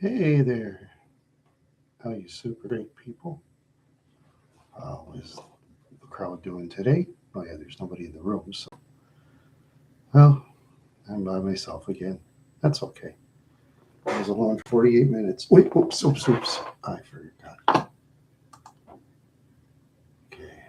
Hey there, how you super great people? How is the crowd doing today? Oh yeah, there's nobody in the room, so well, I'm by myself again. That's okay. It was a long 48 minutes. Wait, oops. I forgot. Okay,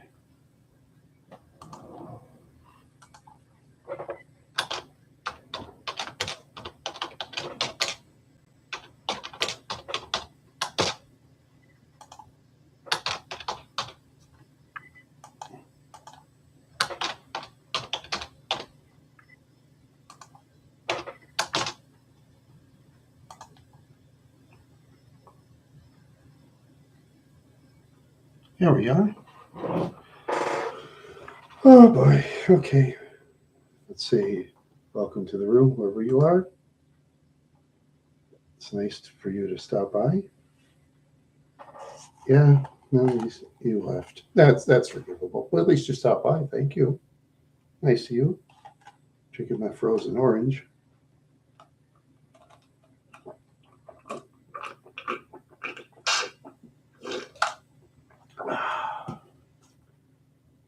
here we are. Oh boy. Okay, let's see. Welcome to the room, wherever you are. It's nice for you to stop by. Yeah, no, you left. That's forgivable. Well, at least you stopped by. Thank you. Nice of you. Drinking my frozen orange.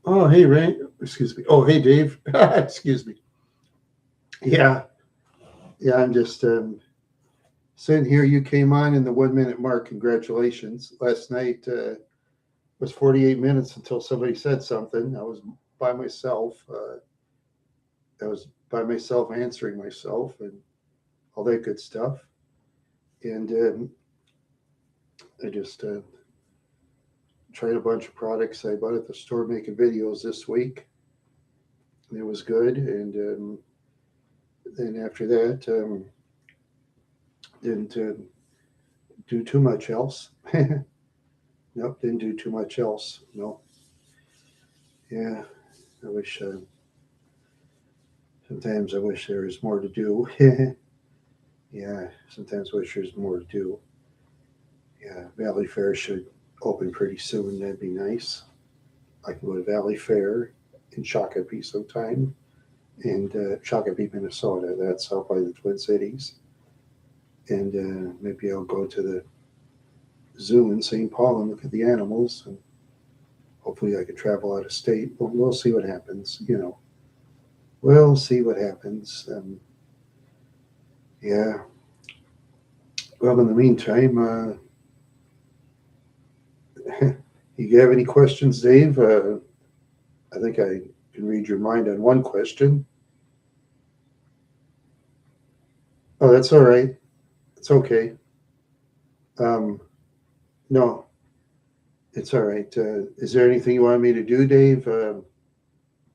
Oh, hey, Ray. Excuse me. Oh, hey, Dave. Excuse me. Yeah, yeah. I'm just sitting here. You came on in the 1 minute mark. Congratulations. Last night was 48 minutes until somebody said something. I was by myself. I was by myself answering myself and all that good stuff. And I just tried a bunch of products I bought at the store making videos this week. And it was good. And then after that, didn't do too much else. Nope, didn't do too much else. No. Yeah, I wish. Sometimes I wish there was more to do. Yeah, sometimes I wish there's more to do. Yeah, Valley Fair should open pretty soon. That'd be nice. I can go to Valley Fair in Shakopee sometime, and Shakopee, Minnesota. That's out by the Twin Cities. And maybe I'll go to the zoo in St. Paul and look at the animals. And hopefully, I can travel out of state. But we'll see what happens. We'll see what happens. Yeah. Well, in the meantime, you have any questions, Dave? I think I can read your mind on one question. Oh, that's all right. It's okay. Um, no, it's all right. Is there anything you want me to do, Dave, to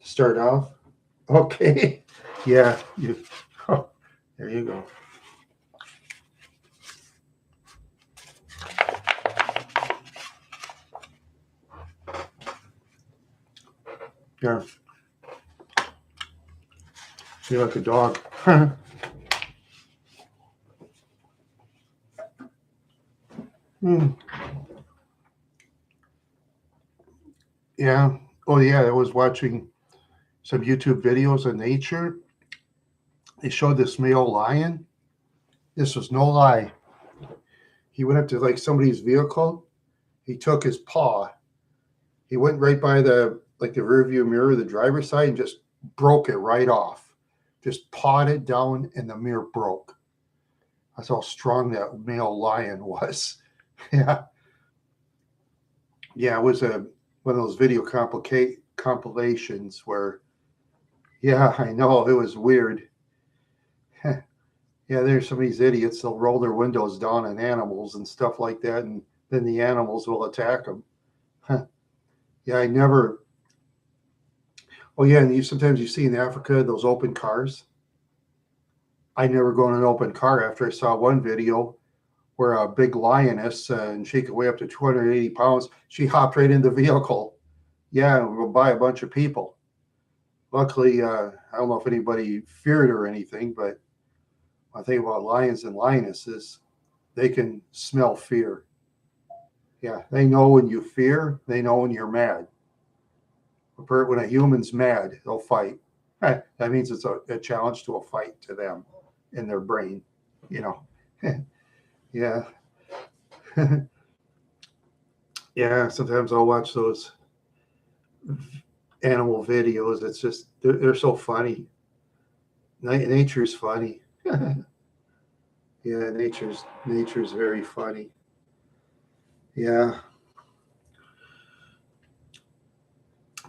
start off? Okay. Yeah. Oh, there you go. Yeah. You're like a dog. Hmm. Yeah. Oh, yeah. I was watching some YouTube videos of nature. They showed this male lion. This was no lie. He went up to like somebody's vehicle. He took his paw. He went right by the rear view mirror, the driver's side, and just broke it right off. Just pawed it down, and the mirror broke. That's how strong that male lion was. Yeah, yeah. It was one of those video compilations where, yeah, I know it was weird. Yeah, there's some of these idiots. They'll roll their windows down on animals and stuff like that, and then the animals will attack them. Yeah, I never. Oh yeah, and sometimes you see in Africa those open cars. I never go in an open car after I saw one video where a big lioness, and she could weigh up to 280 pounds. She hopped right in the vehicle. Yeah, and we'll buy a bunch of people. Luckily, I don't know if anybody feared or anything, but one thing about lions and lionesses, they can smell fear. Yeah, they know when you fear, they know when you're mad. When a human's mad, they'll fight. That means it's a challenge to a fight to them in their brain, you know. Yeah. Yeah, sometimes I'll watch those animal videos. It's just they're so funny. Nature's funny. Yeah, nature's very funny. Yeah,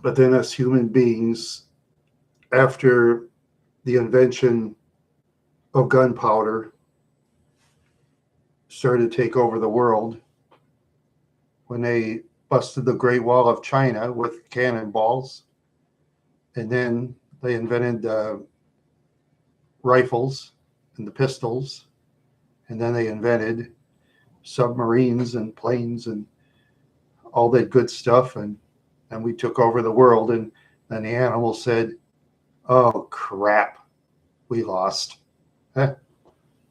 but then us human beings, after the invention of gunpowder, started to take over the world when they busted the Great Wall of China with cannonballs, and then they invented rifles and the pistols, and then they invented submarines and planes and all that good stuff, and we took over the world, and then the animals said, "Oh crap, we lost." Huh,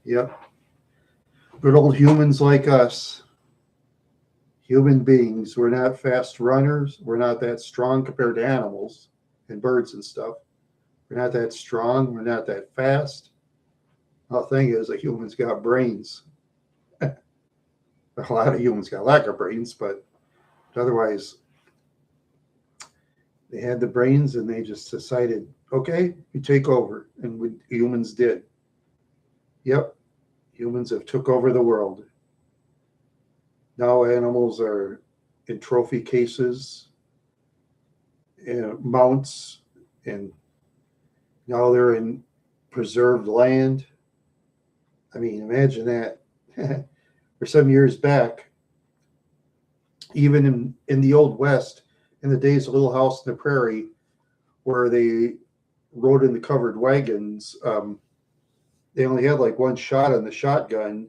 yep, good old humans like us, human beings. We're not fast runners. We're not that strong compared to animals and birds and stuff. We're not that strong. We're not that fast. The thing is, that humans got brains. A lot of humans got lack of brains, but otherwise, they had the brains and they just decided, okay, you take over, and humans did. Yep, humans have took over the world. Now animals are in trophy cases and mounts, and now they're in preserved land. I mean, imagine that. For some years back, even in the old West, in the days of Little House on the Prairie, where they rode in the covered wagons, they only had like one shot on the shotgun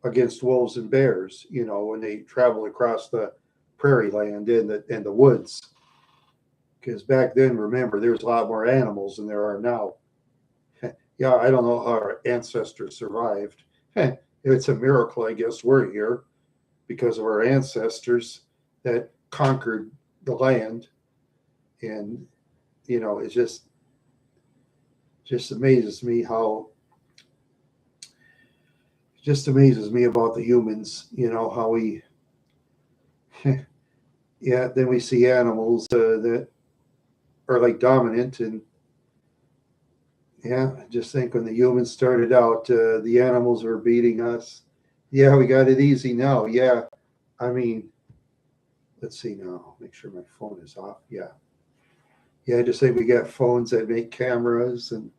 against wolves and bears, when they traveled across the prairie land and the woods. Because back then, remember, there's a lot more animals than there are now. Yeah, I don't know how our ancestors survived. It's a miracle, I guess, we're here because of our ancestors that conquered the land. And, it just amazes me how just amazes me about the humans, how we, yeah, then we see animals that are like dominant. And yeah, I just think when the humans started out, the animals were beating us. Yeah, we got it easy now. Yeah, I mean, let's see now, make sure my phone is off. Yeah. Yeah, I just think we got phones that make cameras, and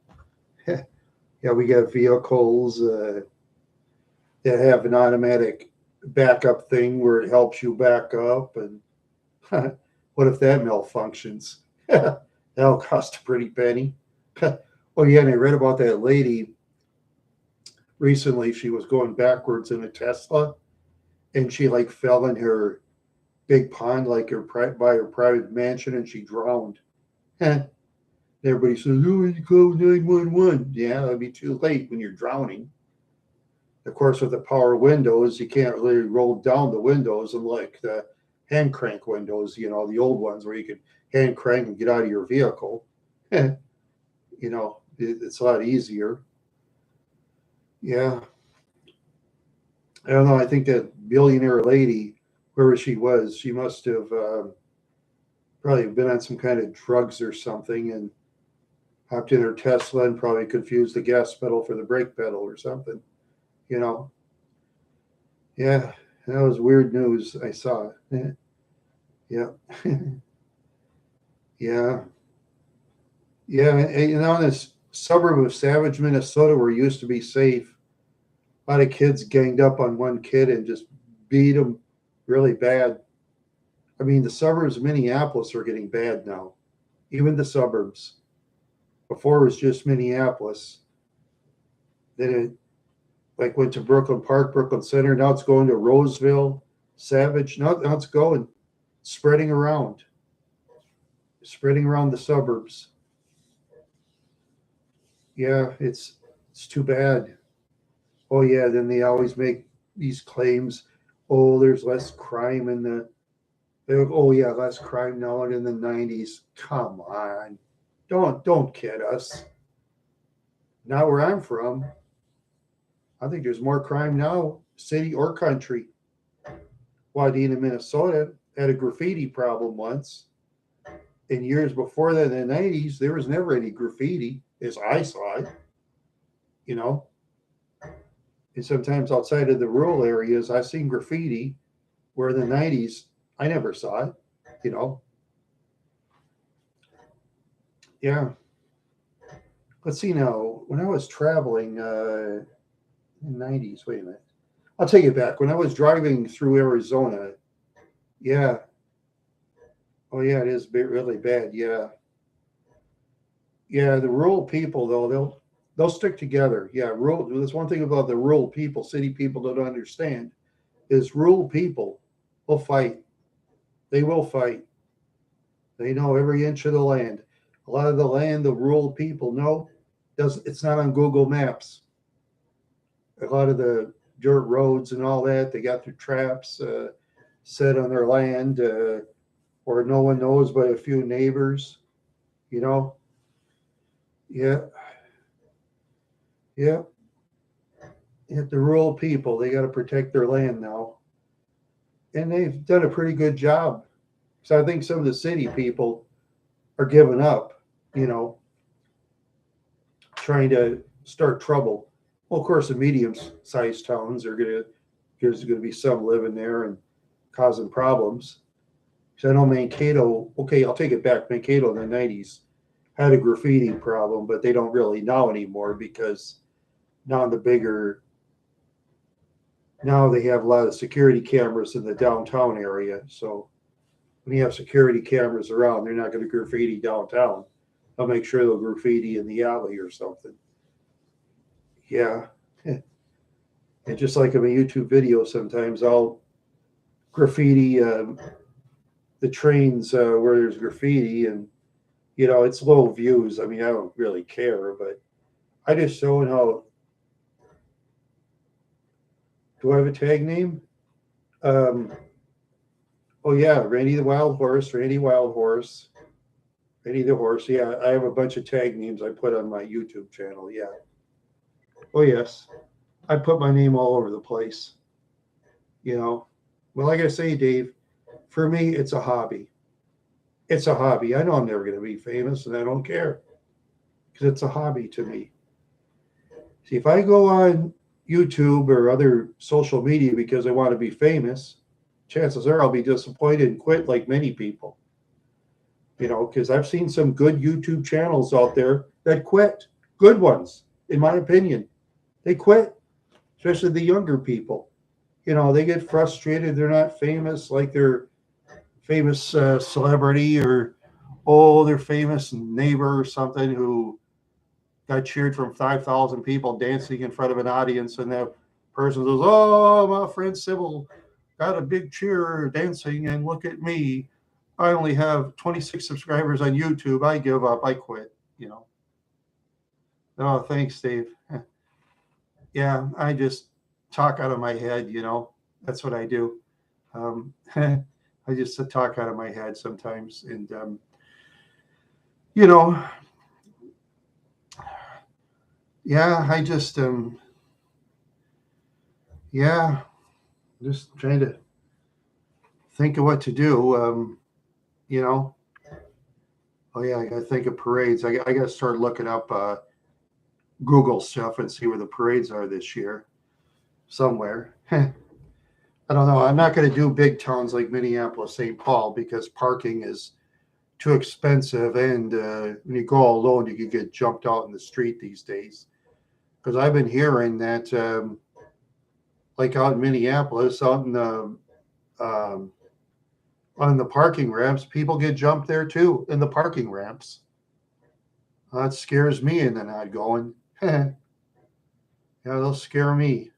yeah, we got vehicles that have an automatic backup thing where it helps you back up. And what if that malfunctions? That'll cost a pretty penny. Oh yeah, and I read about that lady recently. She was going backwards in a Tesla, and she like fell in her big pond, like by her private mansion, and she drowned. Everybody says, "Oh, you call 911." Yeah, that'd be too late when you're drowning. Of course, with the power windows, you can't really roll down the windows unlike the hand crank windows, the old ones where you could hand crank and get out of your vehicle. It's a lot easier. Yeah. I don't know. I think that billionaire lady, whoever she was, she must have probably been on some kind of drugs or something and hopped in her Tesla and probably confused the gas pedal for the brake pedal or something. You know, yeah, that was weird news. I saw it. Yeah, yeah, yeah. And, in this suburb of Savage, Minnesota, where it used to be safe, a lot of kids ganged up on one kid and just beat him really bad. I mean, the suburbs of Minneapolis are getting bad now. Even the suburbs. Before it was just Minneapolis. Then it like went to Brooklyn Park, Brooklyn Center. Now it's going to Roseville, Savage. Now it's going, spreading around, spreading around the suburbs. Yeah, it's too bad. Oh yeah, then they always make these claims. Oh, there's less crime in the. Oh yeah, less crime now than in the '90s. Come on, don't kid us. Not where I'm from. I think there's more crime now, city or country. Wadena, Minnesota had a graffiti problem once. In years before that, in the 90s, there was never any graffiti as I saw it, you know. And sometimes outside of the rural areas, I've seen graffiti where in the 90s, I never saw it, you know. Yeah. Let's see now. When I was traveling in the 90s, wait a minute. I'll take it back. When I was driving through Arizona, yeah. Oh, yeah, it is really bad. Yeah. Yeah, the rural people though they'll stick together. Yeah, rural. That's one thing about the rural people. City people don't understand is rural people will fight. They will fight. They know every inch of the land. A lot of the land the rural people know does it's not on Google Maps. A lot of the dirt roads and all that they got their traps set on their land, or no one knows but a few neighbors. You know. Yeah, yeah. At the rural people, they got to protect their land now, and they've done a pretty good job. So I think some of the city people are giving up, you know, trying to start trouble. Well, of course, the medium-sized towns are gonna there's going to be some living there and causing problems. So I know Mankato. Okay, I'll take it back. Mankato in the '90s had a graffiti problem, but they don't really now anymore because now the bigger now they have a lot of security cameras in the downtown area. So when you have security cameras around, they're not going to graffiti downtown. They'll make sure they'll graffiti in the alley or something. Yeah. And just like in my YouTube video, sometimes I'll graffiti the trains where there's graffiti, and it's low views. I mean, I don't really care, but I just showing how. Do I have a tag name? Um, oh yeah, Randy the Wild Horse, Randy Wild Horse, Randy the Horse. Yeah, I have a bunch of tag names I put on my YouTube channel. Yeah. Oh yes, I put my name all over the place. You know, well, like I say, Dave, for me, it's a hobby. It's a hobby. I know I'm never going to be famous, and I don't care because it's a hobby to me. See, if I go on YouTube or other social media because I want to be famous, chances are I'll be disappointed and quit like many people. Because I've seen some good YouTube channels out there that quit. Good ones, in my opinion. They quit, especially the younger people. They get frustrated. They're not famous like their famous celebrity or, oh, their famous neighbor or something who got cheered from 5,000 people dancing in front of an audience, and that person goes, "Oh, my friend Sybil got a big cheer dancing, and look at me. I only have 26 subscribers on YouTube. I give up. I quit." Oh, thanks, Dave. Yeah, I just talk out of my head. That's what I do. I just talk out of my head sometimes, and you know, yeah, I just yeah, just trying to think of what to do. You know, oh yeah, I got to think of parades. I got to start looking up Google stuff and see where the parades are this year somewhere. I don't know. I'm not going to do big towns like Minneapolis, St. Paul, because parking is too expensive, and when you go alone, you can get jumped out in the street these days. Because I've been hearing that, like out in Minneapolis, out in the um, on the parking ramps, people get jumped there too in the parking ramps. That scares me into not going. Yeah, they'll scare me.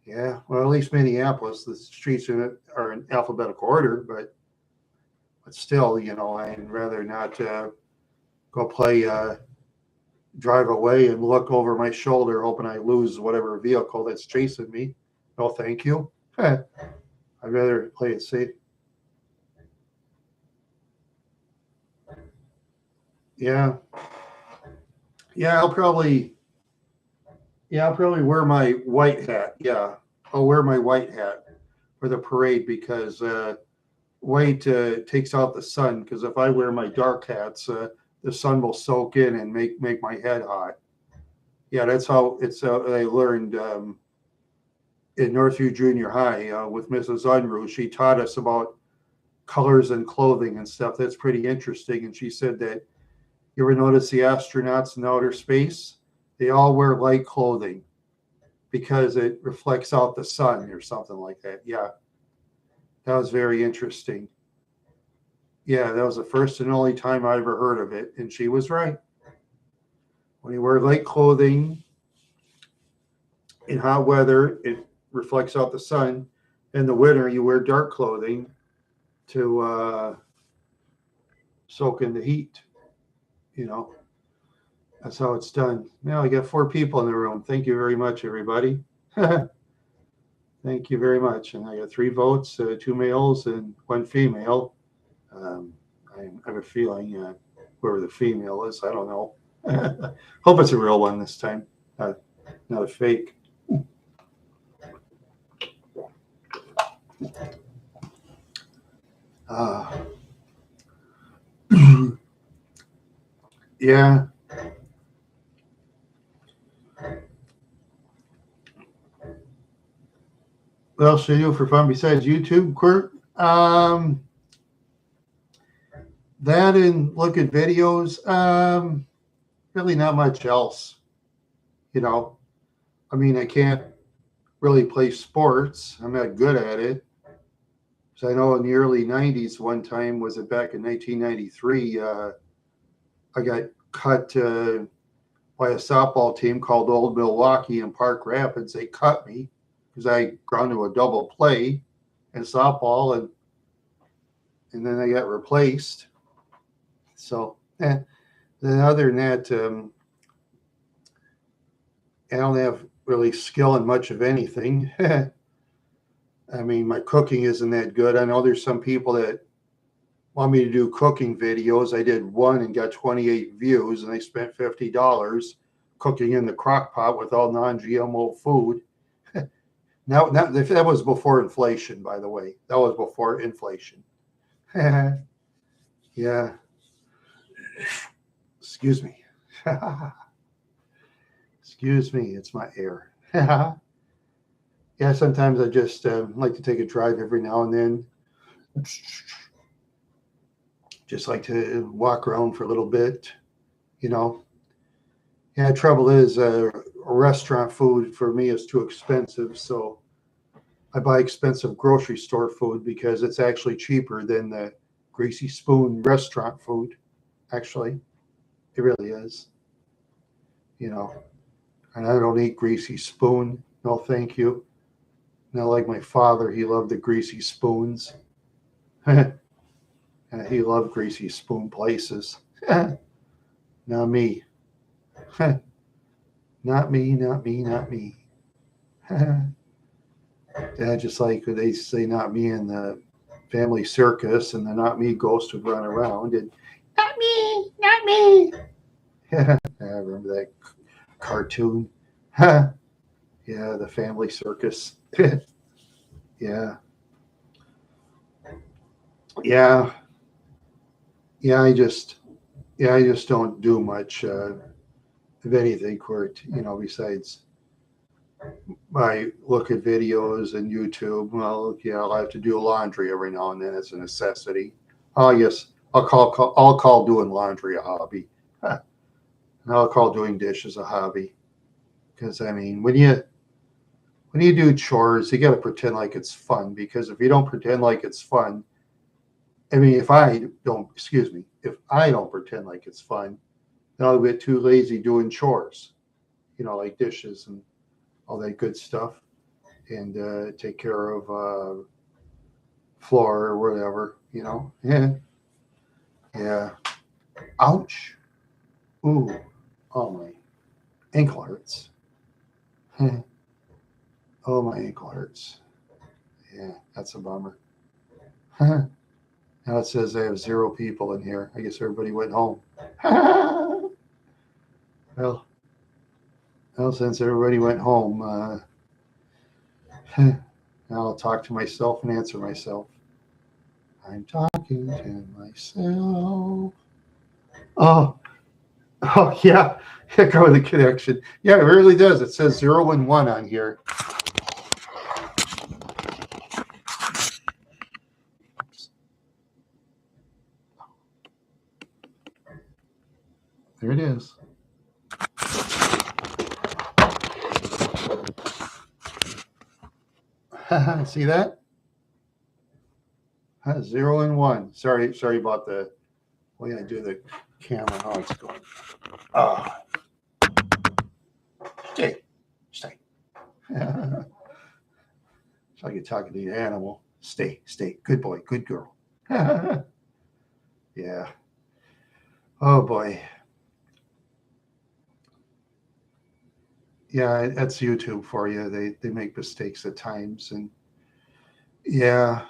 Yeah, well, at least Minneapolis, the streets in it are in alphabetical order, but still, I'd rather not go play drive away and look over my shoulder, hoping I lose whatever vehicle that's chasing me. No, thank you. I'd rather play it safe. Yeah, yeah, I'll probably Yeah, I'll probably wear my white hat. Yeah, I'll wear my white hat for the parade because white takes out the sun. Because if I wear my dark hats, the sun will soak in and make my head hot. Yeah, that's how it's. I learned in Northview Junior High with Mrs. Unruh. She taught us about colors and clothing and stuff. That's pretty interesting. And she said that you ever notice the astronauts in outer space? They all wear light clothing because it reflects out the sun or something like that. Yeah, that was very interesting. Yeah, that was the first and only time I ever heard of it. And she was right. When you wear light clothing in hot weather, it reflects out the sun. In the winter, you wear dark clothing to soak in the heat. You know, that's how it's done. Now I got 4 people in the room. Thank you very much, everybody. Thank you very much. And I got 3 votes, 2 males and 1 female. Um, I have a feeling whoever the female is, I don't know. Hope it's a real one this time, not a fake. Yeah. What else should I do for fun besides YouTube, Kurt? That and look at videos. Really not much else. You know, I mean, I can't really play sports. I'm not good at it. So I know in the early 90s, one time, was it back in 1993, I got cut by a softball team called Old Milwaukee in Park Rapids. They cut me because I ground to a double play in softball, and then I got replaced. So, then other than that, I don't have really skill in much of anything. I mean, my cooking isn't that good. I know there's some people that want me to do cooking videos. I did one and got 28 views, and I spent $50 cooking in the crock pot with all non-GMO food. Now, that was before inflation, by the way. That was before inflation. Yeah. Excuse me. Excuse me. It's my air. Yeah, sometimes I just like to take a drive every now and then. Just like to walk around for a little bit, you know. Yeah, trouble is restaurant food for me is too expensive, so I buy expensive grocery store food because it's actually cheaper than the greasy spoon restaurant food. Actually, it really is, you know. And I don't eat greasy spoon. No, thank you. Not like my father. He loved the greasy spoons. He loved greasy spoon places. Not me. Not me, not me, not me. Yeah, just like they say, not me in the family circus, and the not me ghost would run around and not me, not me. Yeah, I remember that cartoon. Yeah, the family circus. Yeah, yeah, yeah. I just don't do much of anything, Kurt. You know, besides I look at videos and YouTube. Well, yeah, I'll have to do laundry every now and then. It's a necessity. Oh yes, I'll call doing laundry a hobby. And I'll call doing dishes a hobby. Because I mean, when you do chores, you got to pretend like it's fun. Because if you don't pretend like it's fun, I mean, if I don't pretend like it's fun, then I'll get too lazy doing chores. You know, like dishes and all that good stuff, and take care of floor or whatever, you know. Yeah, yeah. Ouch. Ooh. Oh my ankle hurts. Oh my ankle hurts. Yeah, that's a bummer. Now it says I have 0 people in here. I guess everybody went home. Well, Well, since everybody went home, I'll talk to myself and answer myself. I'm talking to myself. Oh, oh yeah. Go with the connection. Yeah, it really does. It says 0 and 1 on here. There it is. See that? 0 and 1. Sorry about the way I do the camera. How it's going. Ah, stay. It's like you're talking to your animal. Stay. Good boy. Good girl. Yeah. Oh boy. Yeah, that's YouTube for you. They make mistakes at times, and yeah,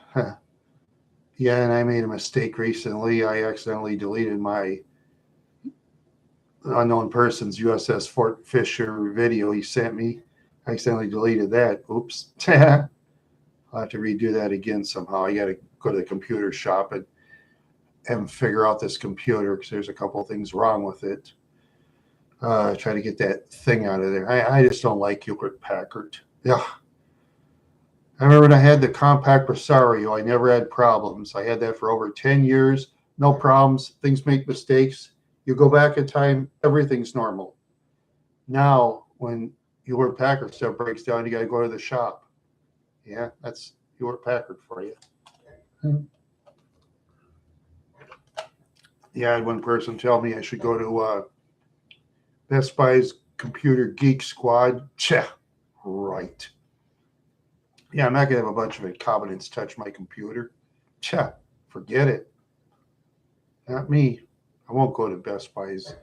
yeah. And I made a mistake recently. I accidentally deleted my unknown person's USS Fort Fisher video he sent me. I accidentally deleted that. Oops. I'll have to redo that again somehow. I got to go to the computer shop and figure out this computer because there's a couple of things wrong with it. Try to get that thing out of there. I just don't like Hewlett Packard. Yeah. I remember when I had the compact Presario, I never had problems. I had that for over 10 years. No problems. Things make mistakes. You go back in time, everything's normal. Now, when Hewlett Packard stuff breaks down, you got to go to the shop. Yeah, that's Hewlett Packard for you. Yeah, I had one person tell me I should go to Best Buy's Computer Geek Squad. Right. Yeah, I'm not going to have a bunch of incompetents touch my computer. Forget it. Not me. I won't go to Best Buy's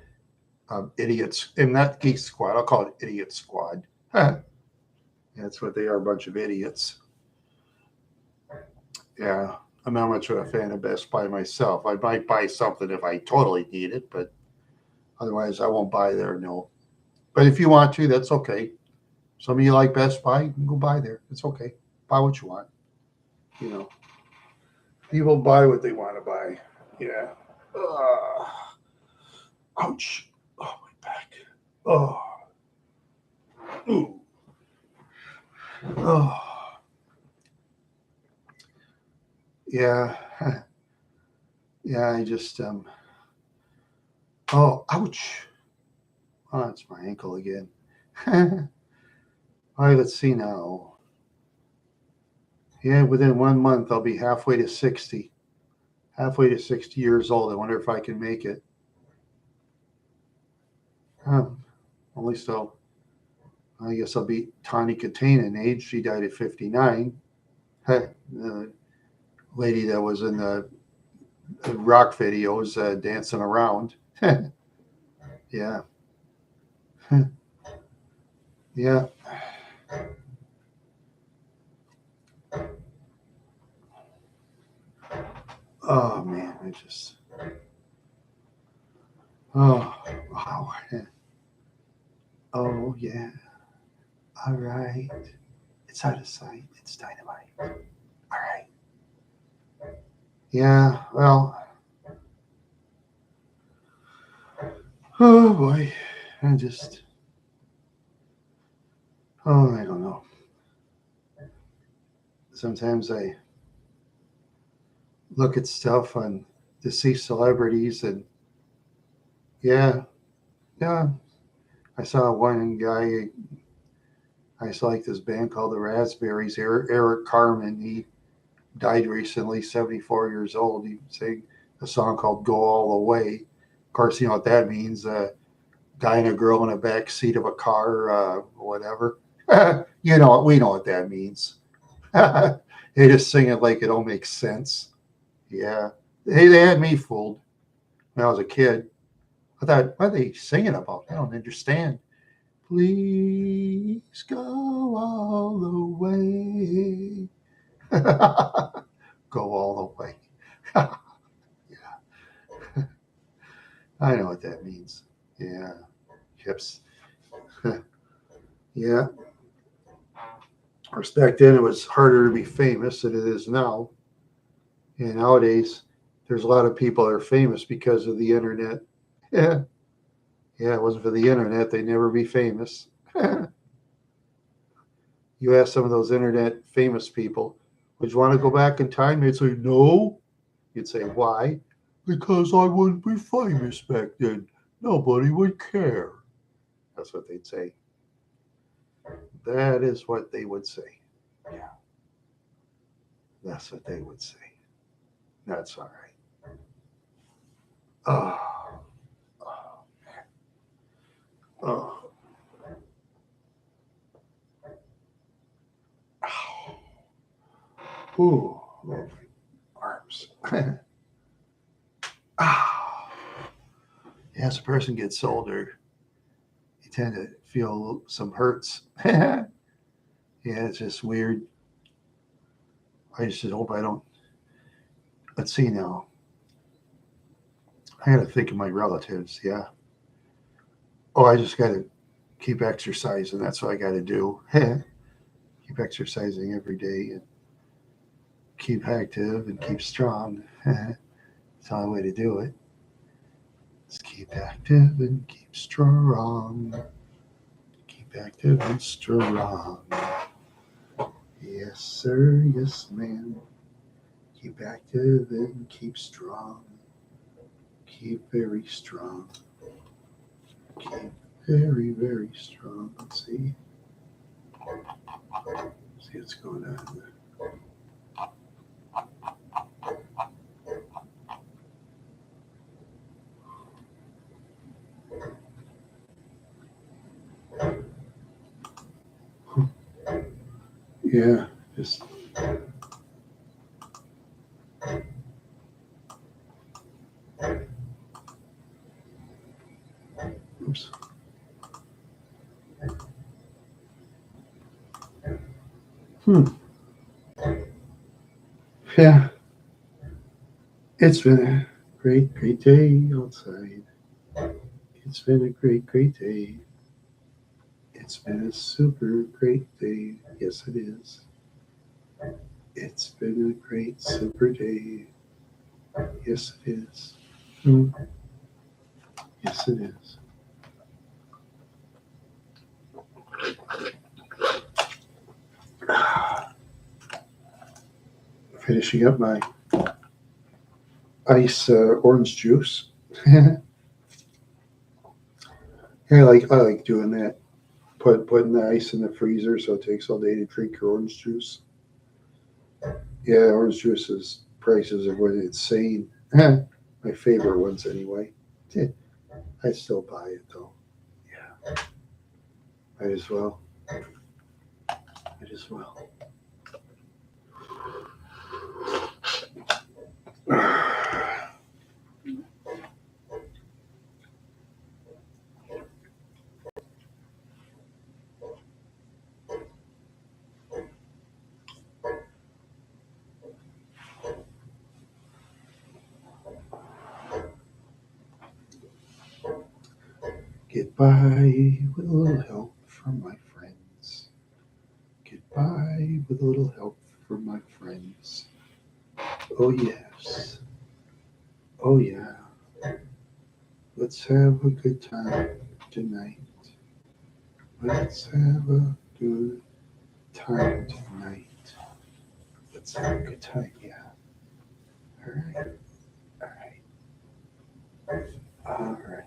idiots. And not Geek Squad. I'll call it Idiot Squad. That's what they are, a bunch of idiots. Yeah, I'm not much of a fan of Best Buy myself. I might buy something if I totally need it, but otherwise I won't buy there, no. But if you want to, that's okay. Some of you like Best Buy, you can go buy there. It's okay. Buy what you want. You know, people buy what they want to buy. Yeah. Ouch. Oh, my back. Oh. Ooh. Oh. Yeah. Yeah, I just oh, ouch. Oh, it's my ankle again. All right, let's see now. Yeah, within 1 month I'll be halfway to 60. Halfway to 60 years old. I wonder if I can make it. Only so. I guess I'll beat Tawny Katane in age. She died at 59. The lady that was in the rock videos dancing around. Yeah. Yeah. Oh, man. I just. Oh, wow. Oh, yeah. All right. It's out of sight. It's dynamite. All right. Yeah. Well. Oh, boy. I just. Oh, I don't know. Sometimes I look at stuff on deceased celebrities and yeah, I saw one guy. I saw like this band called the Raspberries. Eric Carmen. He died recently, 74 years old. He sang a song called "Go All the Way." Of course, you know what that means. Guy and a girl in the back seat of a car, whatever. You know, we know what that means. They just sing it like it all makes sense. Yeah, they had me fooled when I was a kid. I thought, what are they singing about? I don't understand. Please go all the way. Go all the way. Yeah, I know what that means. Yeah, hips. Of course, back then it was harder to be famous than it is now. And nowadays, there's a lot of people that are famous because of the internet. Yeah, yeah. It wasn't for the internet, they'd never be famous. You ask some of those internet famous people, would you want to go back in time? They'd say no. You'd say why? Because I wouldn't be famous back then. Nobody would care. That's what they'd say. That is what they would say. Yeah, that's what they would say. That's all right. Oh, oh, oh. Ooh, my arms. Ah. As a person gets older, you tend to feel some hurts. Yeah, it's just weird. I just hope I don't. Let's see now. I got to think of my relatives. Yeah. Oh, I just got to keep exercising. That's what I got to do. Keep exercising every day and keep active and keep strong. That's the only way to do it. Let's keep active and keep strong. Keep active and strong. Yes, sir. Yes, ma'am. Keep active and keep strong. Keep very strong. Keep very, very strong. Let's see. See what's going on there. Yeah, just oops. Hmm. Yeah, it's been a great, great day outside. It's been a great, great day. It's been a super great day. Yes, it is. It's been a great, super day. Yes, it is. Hmm. Yes, it is. Finishing up my ice orange juice. Yeah, I like doing that. Putting the ice in the freezer so it takes all day to drink your orange juice. Yeah, orange juice's prices are going insane. My favorite ones anyway. Yeah, I still buy it though. Yeah, might as well. Might as well. Get by with a little help from my friends. Get by with a little help from my friends. Oh yes. Oh yeah. Let's have a good time tonight. Let's have a good time tonight. Let's have a good time. Yeah. All right. All right. All right.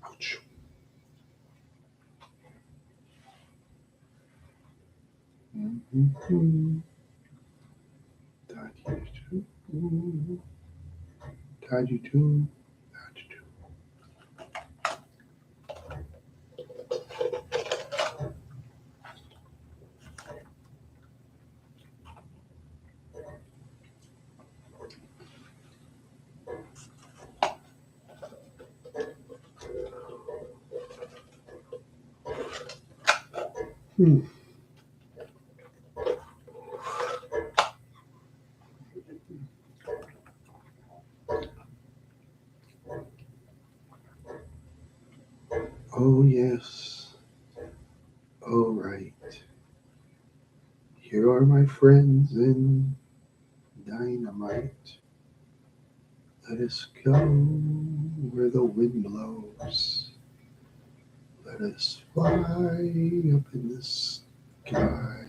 Ouch. Mhm. Da-dee-doo. Da-dee-doo. Da-dee-doo. Hmm. Oh, yes. All right. Here are my friends in dynamite. Let us go where the wind blows. Let us fly up in the sky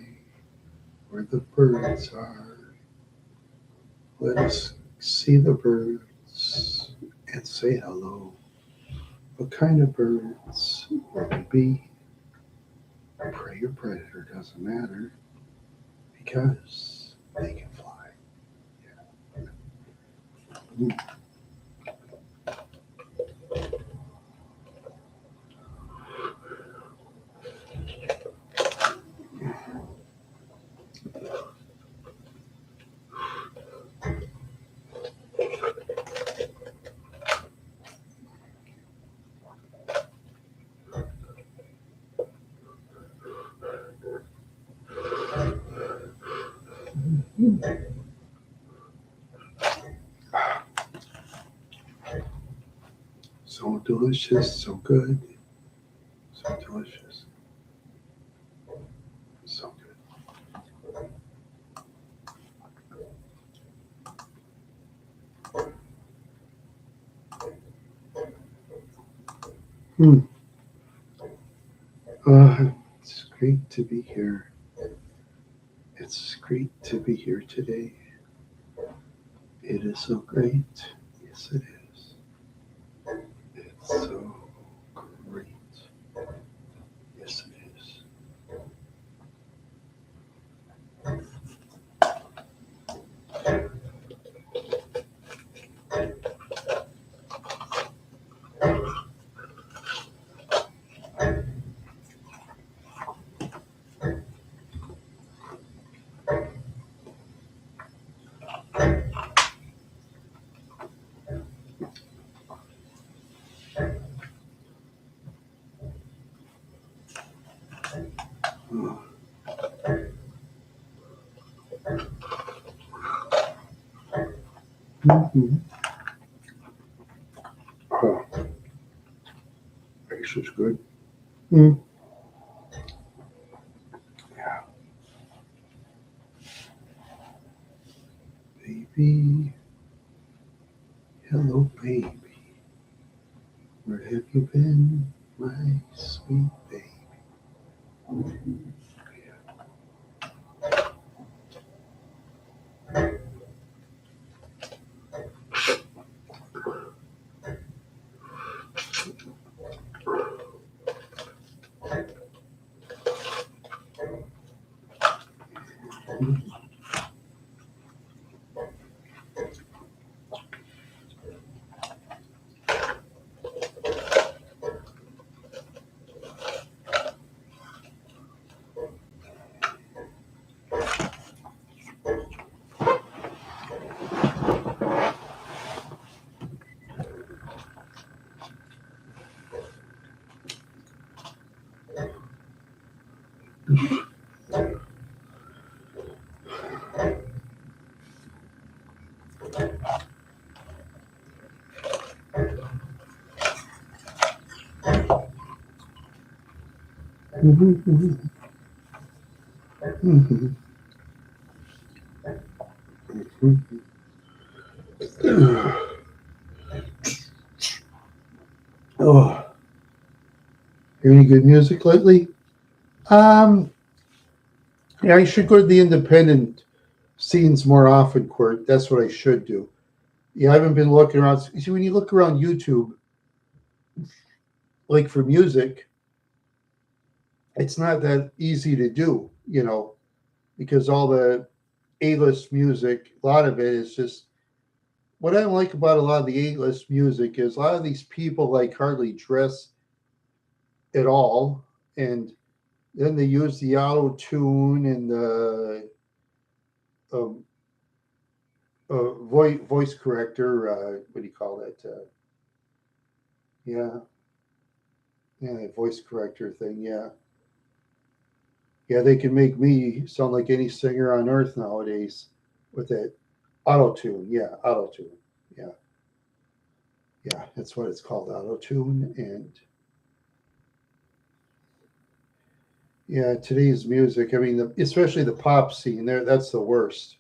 where the birds are. Let us see the birds and say hello. What kind of birds will they be? Prey or predator doesn't matter because they can fly. So delicious, so good, so delicious, so good. It's great to be here. It's great to be here today. It is so great. Yes, it is. It's so great. Yes, it is. Oh, mhm. Oh, this is good. Mm. Yeah, baby. Hello, baby. Where have you been, my sweet baby? Mhm, mhm, mhm, mhm. Oh, hear any good music lately? Um, yeah, I should go to the independent scenes more often, Court. That's what I should do. Yeah, I haven't been looking around. You see, when you look around YouTube, like for music, it's not that easy to do, because all the A-list music, a lot of it is just what I don't like about a lot of the A-list music is a lot of these people like hardly dress at all, and then they use the auto tune and the um, voice corrector. What do you call that? Yeah, yeah, that voice corrector thing. Yeah, Yeah, they can make me sound like any singer on earth nowadays with that auto tune. Yeah, auto tune. Yeah, yeah, that's what it's called, auto tune. And yeah, today's music. I mean, especially the pop scene. That's the worst.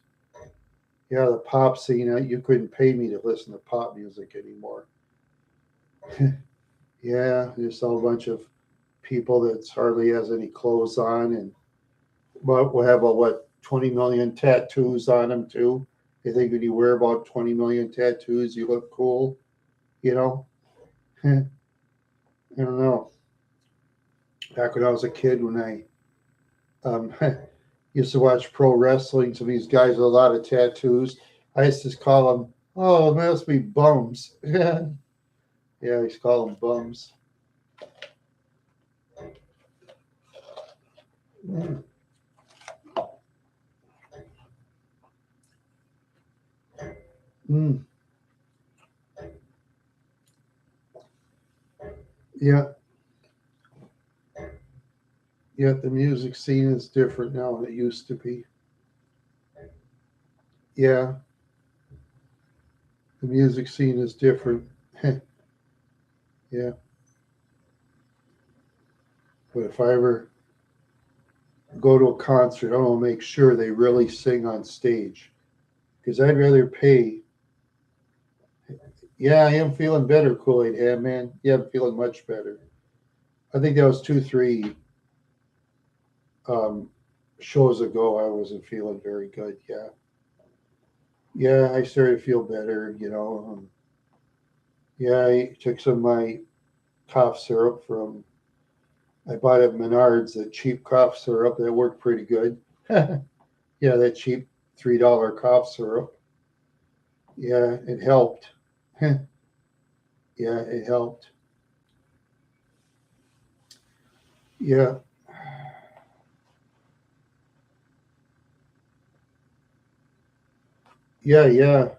Yeah, the pop scene. You couldn't pay me to listen to pop music anymore. Yeah, just a bunch of people that hardly has any clothes on, and but will have a what 20 million tattoos on them too. They think when you wear about 20 million tattoos, you look cool. You know, I don't know. Back when I was a kid, when I used to watch pro wrestling, some of these guys with a lot of tattoos, I used to call them, "Oh, it must be bums." Yeah, yeah, I used to call them bums. Mm. Mm. Yeah, yeah. The music scene is different now than it used to be. Yeah, the music scene is different. Yeah, but if I ever go to a concert, I want to make sure they really sing on stage because I'd rather pay. Yeah, I am feeling better, Kool Aid Head man. Yeah, I'm feeling much better. I think that was 2, 3 um, shows ago. I wasn't feeling very good. Yeah, yeah, I started to feel better. Yeah, I took some of my cough syrup from. I bought at Menards, that cheap cough syrup that worked pretty good. Yeah, that cheap $3 cough syrup. Yeah, it helped. Yeah, it helped. Yeah, yeah, yeah.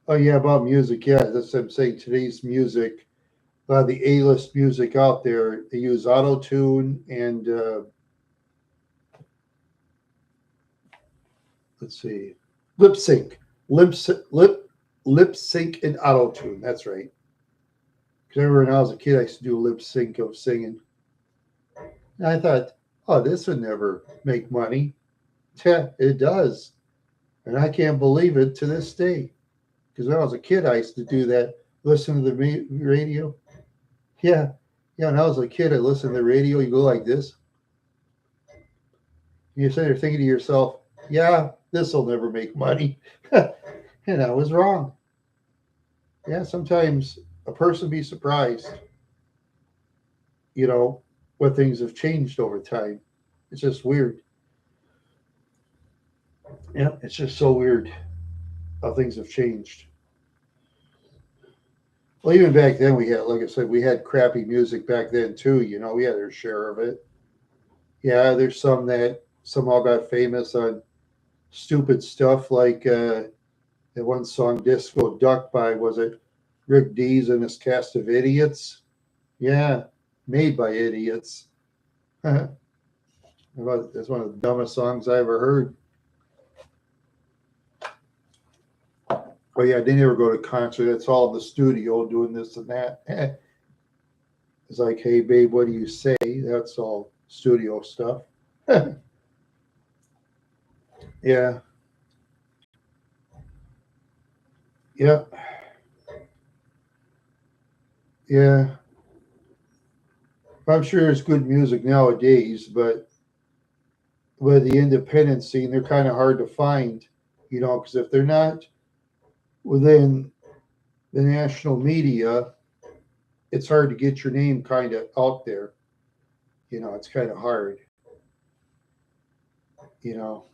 Oh, yeah, about music. Yeah, that's what I'm saying. Today's music, a lot of the A-list music out there, they use auto tune and let's see, lip sync, lip sy- lip sync and auto tune. That's right. Because I remember when I was a kid, I used to do lip sync of singing. And I thought, oh, this would never make money. Yeah, it does, and I can't believe it to this day. Because when I was a kid, I used to do that. Listen to the radio. Yeah, yeah. When I was a kid, I listened to the radio. You go like this. And you're sitting there thinking to yourself, "Yeah, this will never make money," and I was wrong. Yeah, sometimes a person be surprised, you know, what things have changed over time. It's just weird. Yeah, it's just so weird how things have changed. Well, even back then, we had, like I said, we had crappy music back then too. We had our share of it. Yeah, there's some that somehow got famous on stupid stuff like that one song Disco Duck by, was it Rick Dees and his cast of idiots? Yeah, made by idiots. That's one of the dumbest songs I ever heard. Oh yeah, they never go to concert. It's all in the studio doing this and that. It's like, hey babe, what do you say? That's all studio stuff. Yeah, yeah, yeah. I'm sure there's good music nowadays, but with the independent scene, they're kind of hard to find, because if they're not within the national media, it's hard to get your name kind of out there. It's kind of hard.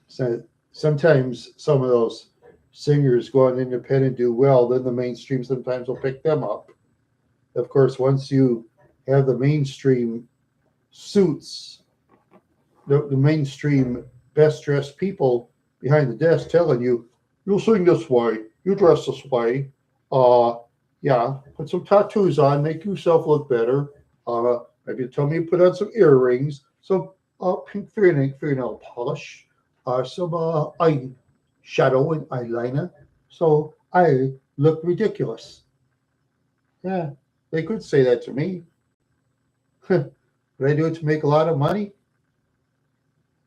So sometimes some of those singers go on independent, do well, then the mainstream sometimes will pick them up. Of course, once you have the mainstream suits, the mainstream best dressed people behind the desk telling you, "You'll sing this way, you dress this way, uh, yeah, put some tattoos on, make yourself look better. Maybe tell me to put on some earrings, some pink fingernail polish, some eye shadow and eyeliner, so I look ridiculous. Yeah, they could say that to me. Would I do it to make a lot of money?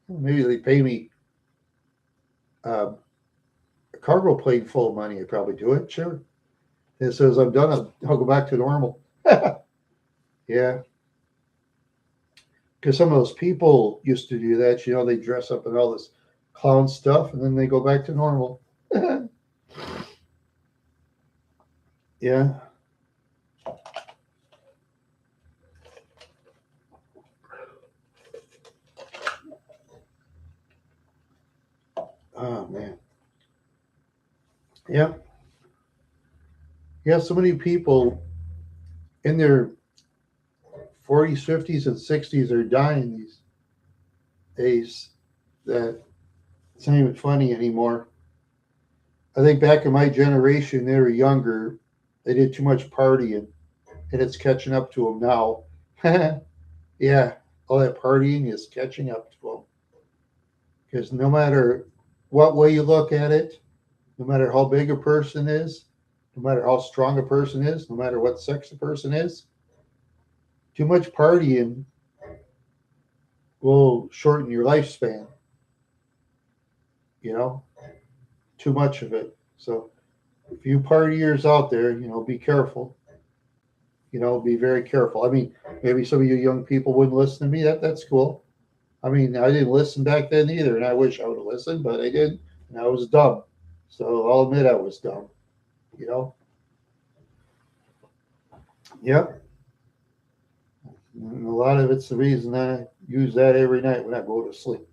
Maybe they pay me um, a cargo plane full of money. I'd probably do it. Sure. And as soon as I'm done, I'll go back to normal. Yeah, because some of those people used to do that. They dress up in all this clown stuff, and then they go back to normal. Yeah. Oh man. Yeah. Yeah. So many people in their 40s, 50s, and 60s are dying these days that it's not even funny anymore. I think back in my generation, they were younger. They did too much partying, and it's catching up to them now. Yeah, all that partying is catching up to them. Because no matter what way you look at it, no matter how big a person is, no matter how strong a person is, no matter what sex a person is, too much partying will shorten your lifespan. You know, too much of it. So if you partiers out there, be careful. Be very careful. I mean, maybe some of you young people wouldn't listen to me. That's cool. I mean, I didn't listen back then either, and I wish I would have listened, but I didn't, and I was dumb. So I'll admit I was dumb. You know. Yep. And a lot of it's the reason I use that every night when I go to sleep.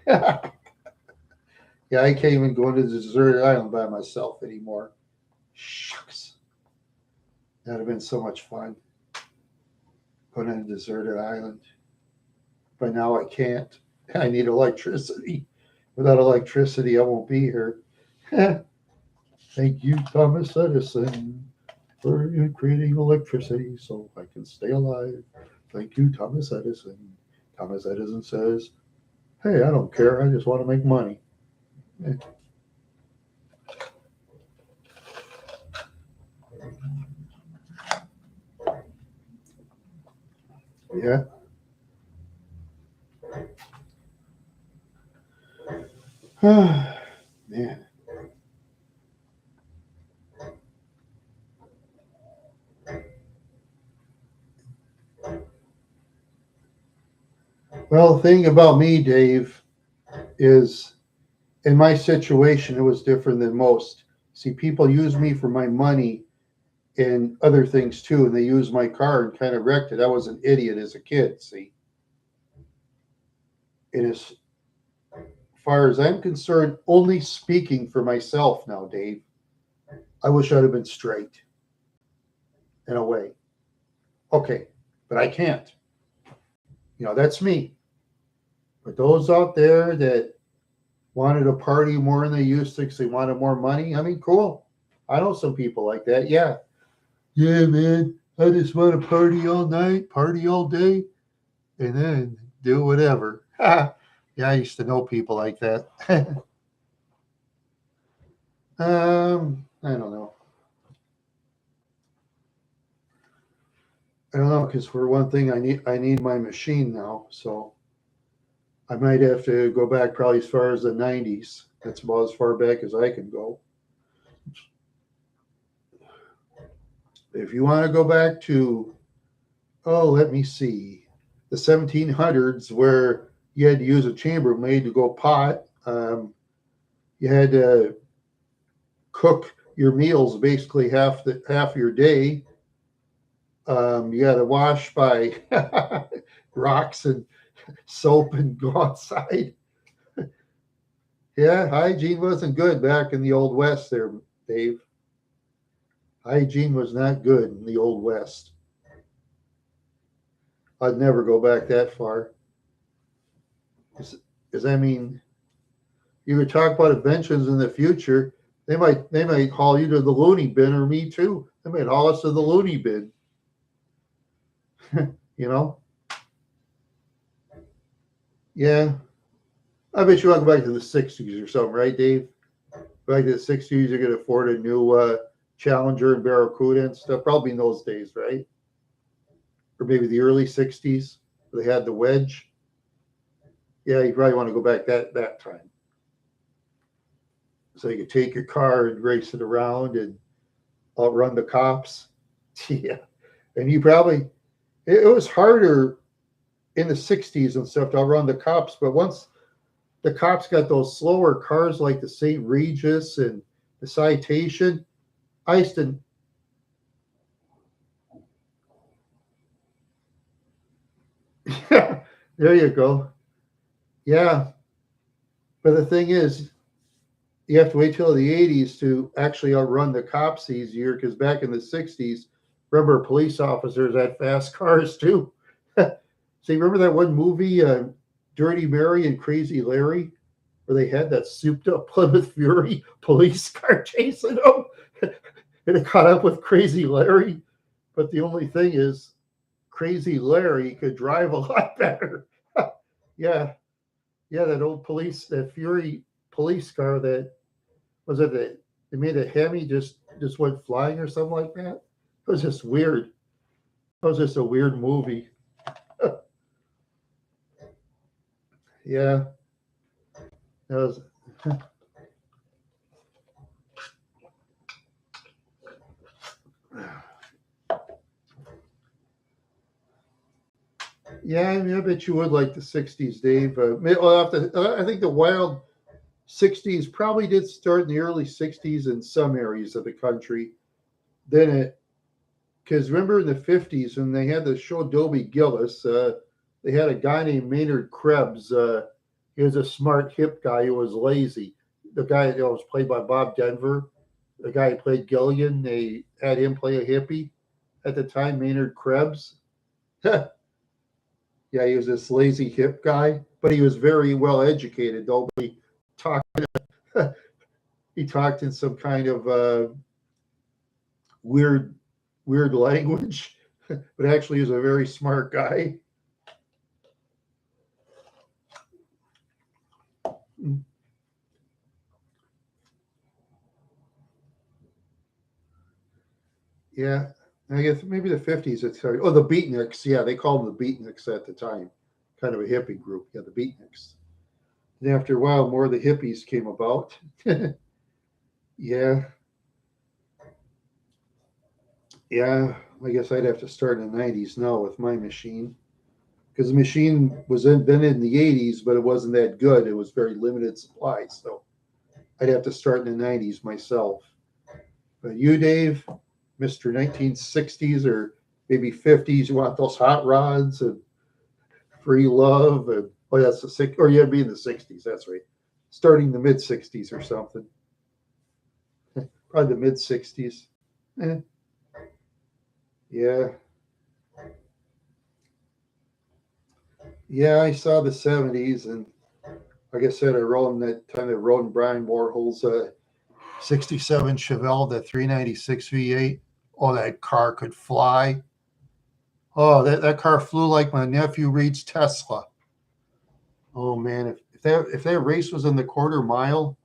Yeah, I can't even go into the deserted island by myself anymore. Shucks. That'd have been so much fun. Going on a deserted island. But now I can't. I need electricity. Without electricity, I won't be here. Thank you, Thomas Edison, for creating electricity so I can stay alive. Thank you, Thomas Edison. Thomas Edison says, hey, I don't care. I just want to make money. Yeah. Man. Well, the thing about me, Dave, is in my situation, it was different than most. See, people use me for my money and other things too, and they used my car and kind of wrecked it. I was an idiot as a kid, see. And as far as I'm concerned, only speaking for myself now, Dave, I wish I'd have been straight in a way. Okay, but I can't. That's me. But those out there that wanted to party more than they used to because they wanted more money, I mean, cool. I know some people like that. Yeah. Yeah, man. I just want to party all night, party all day, and then do whatever. Yeah, I used to know people like that. I don't know. I don't know because for one thing, I need my machine now, so I might have to go back probably as far as the '90s. That's about as far back as I can go. If you want to go back to, let me see, the 1700s, where you had to use a chambermaid to go pot. You had to cook your meals basically half your day. You got to wash by rocks and soap and go outside. Yeah, hygiene wasn't good back in the old west there, Dave. Hygiene was not good in the old west. I'd never go back that far. Because I mean, you could talk about inventions in the future. They might haul you to the loony bin, or me too. They might haul us to the loony bin. you know. Yeah. I bet you want to go back to the 60s or something, right, Dave? Back to the 60s, you could afford a new Challenger and Barracuda and stuff. Probably in those days, right? Or maybe the early 60s. They had the wedge. Yeah, you probably want to go back that time. So you could take your car and race it around and outrun the cops. Yeah. And you probably, it was harder in the 60s and stuff to outrun the cops. But once the cops got those slower cars like the St. Regis and the Citation, I used to, there you go. Yeah. But the thing is, you have to wait till the 80s to actually outrun the cops easier because back in the 60s, remember police officers had fast cars too. See, remember that one movie, Dirty Mary and Crazy Larry, where they had that souped up Plymouth Fury police car chasing them? And it caught up with Crazy Larry. But the only thing is, Crazy Larry could drive a lot better. Yeah, yeah, that old police, that Fury police car that was it that they made a Hemi just went flying or something like that. It was just weird. It was just a weird movie. Yeah, that was. Yeah, I mean, I bet you would like the '60s, Dave. Well, I think the wild '60s probably did start in the early '60s in some areas of the country. Then it, because remember in the '50s when they had the show Dobie Gillis, they had a guy named Maynard Krebs. He was a smart, hip guy who was lazy. The guy that was played by Bob Denver, the guy who played Gilligan, they had him play a hippie at the time, Maynard Krebs. Yeah, he was this lazy hip guy, but he was very well educated. Though he talked, he talked in some kind of weird, weird language, but actually, he was a very smart guy. Yeah, I guess maybe the '50s. It's oh the Beatniks. Yeah, they called them the Beatniks at the time, kind of a hippie group. Yeah, the Beatniks. And after a while, more of the hippies came about. Yeah, yeah. I guess I'd have to start in the '90s now with my machine because the machine was invented in the '80s, but it wasn't that good. It was very limited supply, so I'd have to start in the '90s myself. But you, Dave, Mister 1960s or maybe '50s, you want those hot rods and free love and oh that's the six or you'd be in the '60s. That's right, starting the mid '60s or something. Probably the mid '60s. Eh, yeah, yeah. I saw the '70s, and like I said, I rode in that time. I rode in Brian Warhol's '67 Chevelle, the 396 V8. Oh, that car could fly. Oh, that car flew like my nephew Reed's Tesla. Oh man, if that race was in the quarter mile,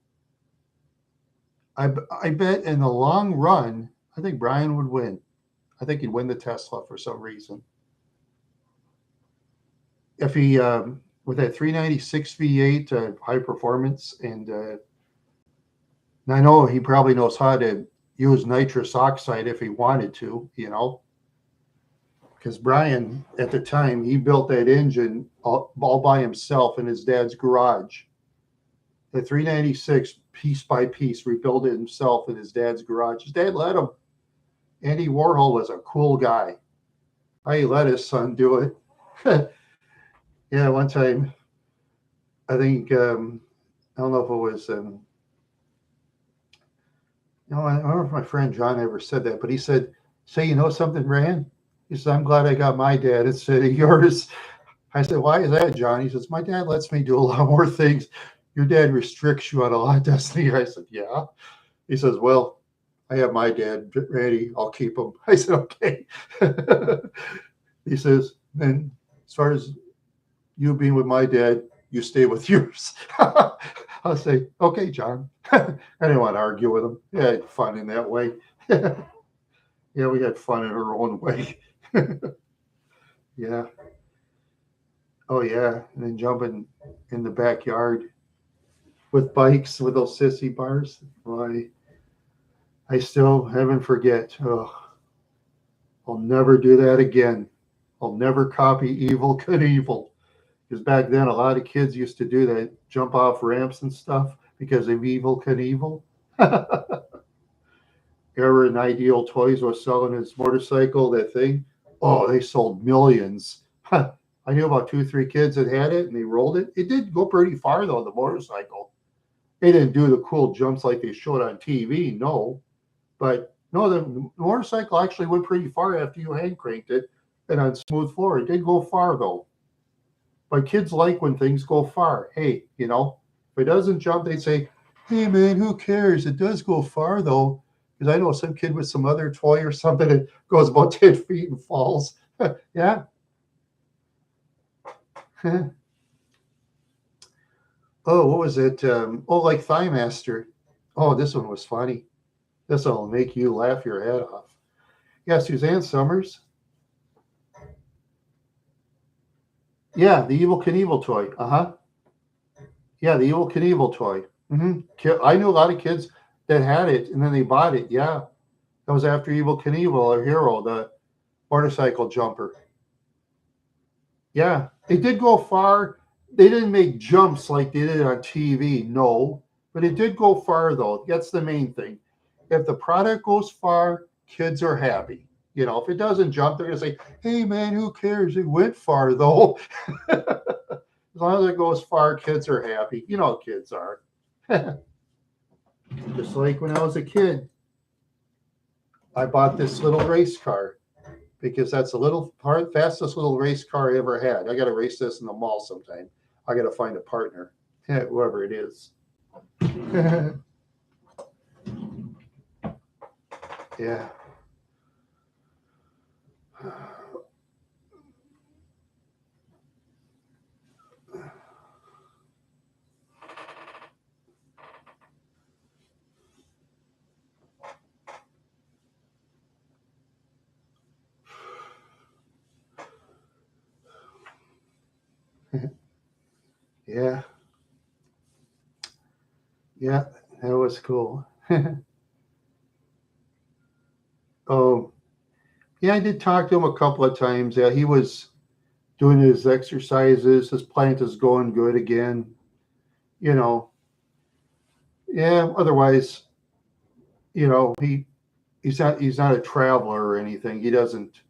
I bet in the long run, I think Brian would win. I think he'd win the Tesla for some reason. If he with that 396 V8 high performance, and I know he probably knows how to use nitrous oxide if he wanted to, because Brian at the time he built that engine all by himself in his dad's garage. The 396 piece by piece rebuilt it himself in his dad's garage. His dad let him. Andy Warhol was a cool guy. He let his son do it. Yeah, one time I think I don't know if it was I don't know if my friend John ever said that, but he said, "Say, you know something, Rand?" He said, "I'm glad I got my dad instead of yours." I said, "Why is that, John?" He says, "My dad lets me do a lot more things. Your dad restricts you on a lot, doesn't he?" I said, "Yeah." He says, "Well, I have my dad, Randy. I'll keep him." I said, "Okay." He says, "And as far as you being with my dad, you stay with yours. I'll say, okay, John. I didn't want to argue with him. Yeah, I had fun in that way. Yeah, we had fun in our own way. Yeah. Oh, yeah. And then jumping in the backyard with bikes with those sissy bars. Boy, I still haven't forget. Oh, I'll never do that again. I'll never copy Evil Knievel. Because back then, a lot of kids used to do that, jump off ramps and stuff because of Evil Knievel. Ever an Ideal Toys was selling his motorcycle, that thing. Oh, they sold millions. I knew about 2, 3 kids that had it and they rolled it. It did go pretty far though, the motorcycle. They didn't do the cool jumps like they showed on TV, no. But no, the motorcycle actually went pretty far after you hand cranked it and on smooth floor. It did go far though. But kids like when things go far. Hey, if it doesn't jump, they say, hey man, who cares? It does go far though. Because I know some kid with some other toy or something that goes about 10 feet and falls. Yeah. Oh, what was it? Like Thigh Master. Oh, this one was funny. This one will make you laugh your head off. Yeah, Suzanne Summers. Yeah, the Evil Knievel toy. Uh-huh. Yeah, the Evil Knievel toy. I knew a lot of kids that had it, and then they bought it. Yeah, that was after Evil Knievel or Hero, the motorcycle jumper. Yeah, it did go far. They didn't make jumps like they did on TV, no, but it did go far though. That's the main thing. If the product goes far, kids are happy. If it doesn't jump, they're gonna say, "Hey man, who cares? It went far though." As long as it goes far, kids are happy. You know how kids are. Just like when I was a kid, I bought this little race car because that's the fastest little race car I ever had. I got to race this in the mall sometime. I got to find a partner, whoever it is. Yeah. Yeah. Yeah, that was cool. Oh, yeah, I did talk to him a couple of times. Yeah, he was doing his exercises. His plant is going good again. You know, yeah. Otherwise, he's not a traveler or anything. He doesn't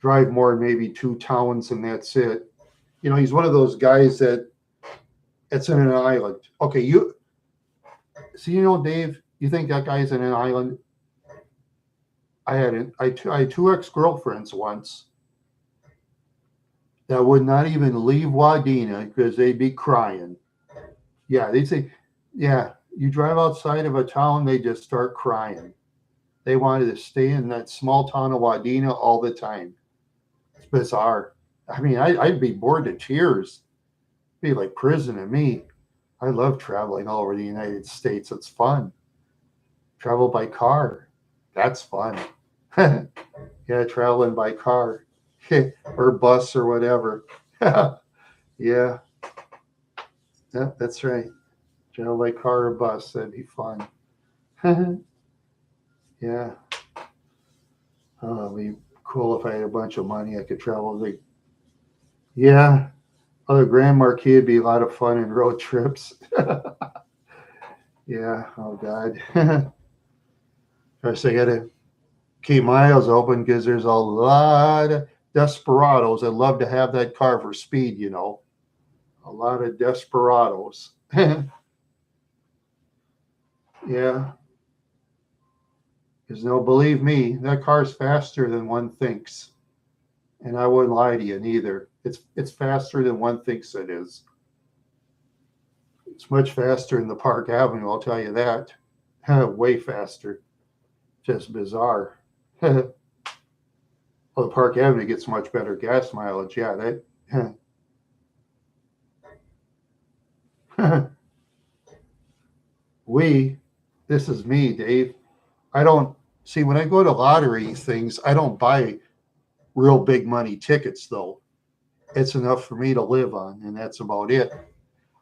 drive more than maybe 2 towns and that's it. He's one of those guys that's in an island. Okay, Dave, you think that guy's in an island? I had 2 ex-girlfriends once that would not even leave Wadena because they'd be crying. Yeah, they'd say, yeah, you drive outside of a town, they just start crying. They wanted to stay in that small town of Wadena all the time. It's bizarre. I mean, I'd be bored to tears. It'd be like prison to me. I love traveling all over the United States. It's fun. Travel by car. That's fun. Yeah, traveling by car or bus or whatever. Yeah, that's right. Travel by car or bus. That'd be fun. Yeah. Oh, it'd be cool if I had a bunch of money. I could travel. Yeah. Other Grand Marquis would be a lot of fun in road trips. Yeah. Oh, God. Of course, I got to keep my eyes open because there's a lot of desperados that love to have that car for speed, A lot of desperados. Yeah. Because believe me, that car's faster than one thinks. And I wouldn't lie to you neither. It's faster than one thinks it is. It's much faster in the Park Avenue, I'll tell you that. Way faster. Just bizarre. Well, the Park Avenue gets much better gas mileage. Yeah, that. This is me, Dave. I don't see when I go to lottery things, I don't buy real big money tickets though. It's enough for me to live on, and that's about it.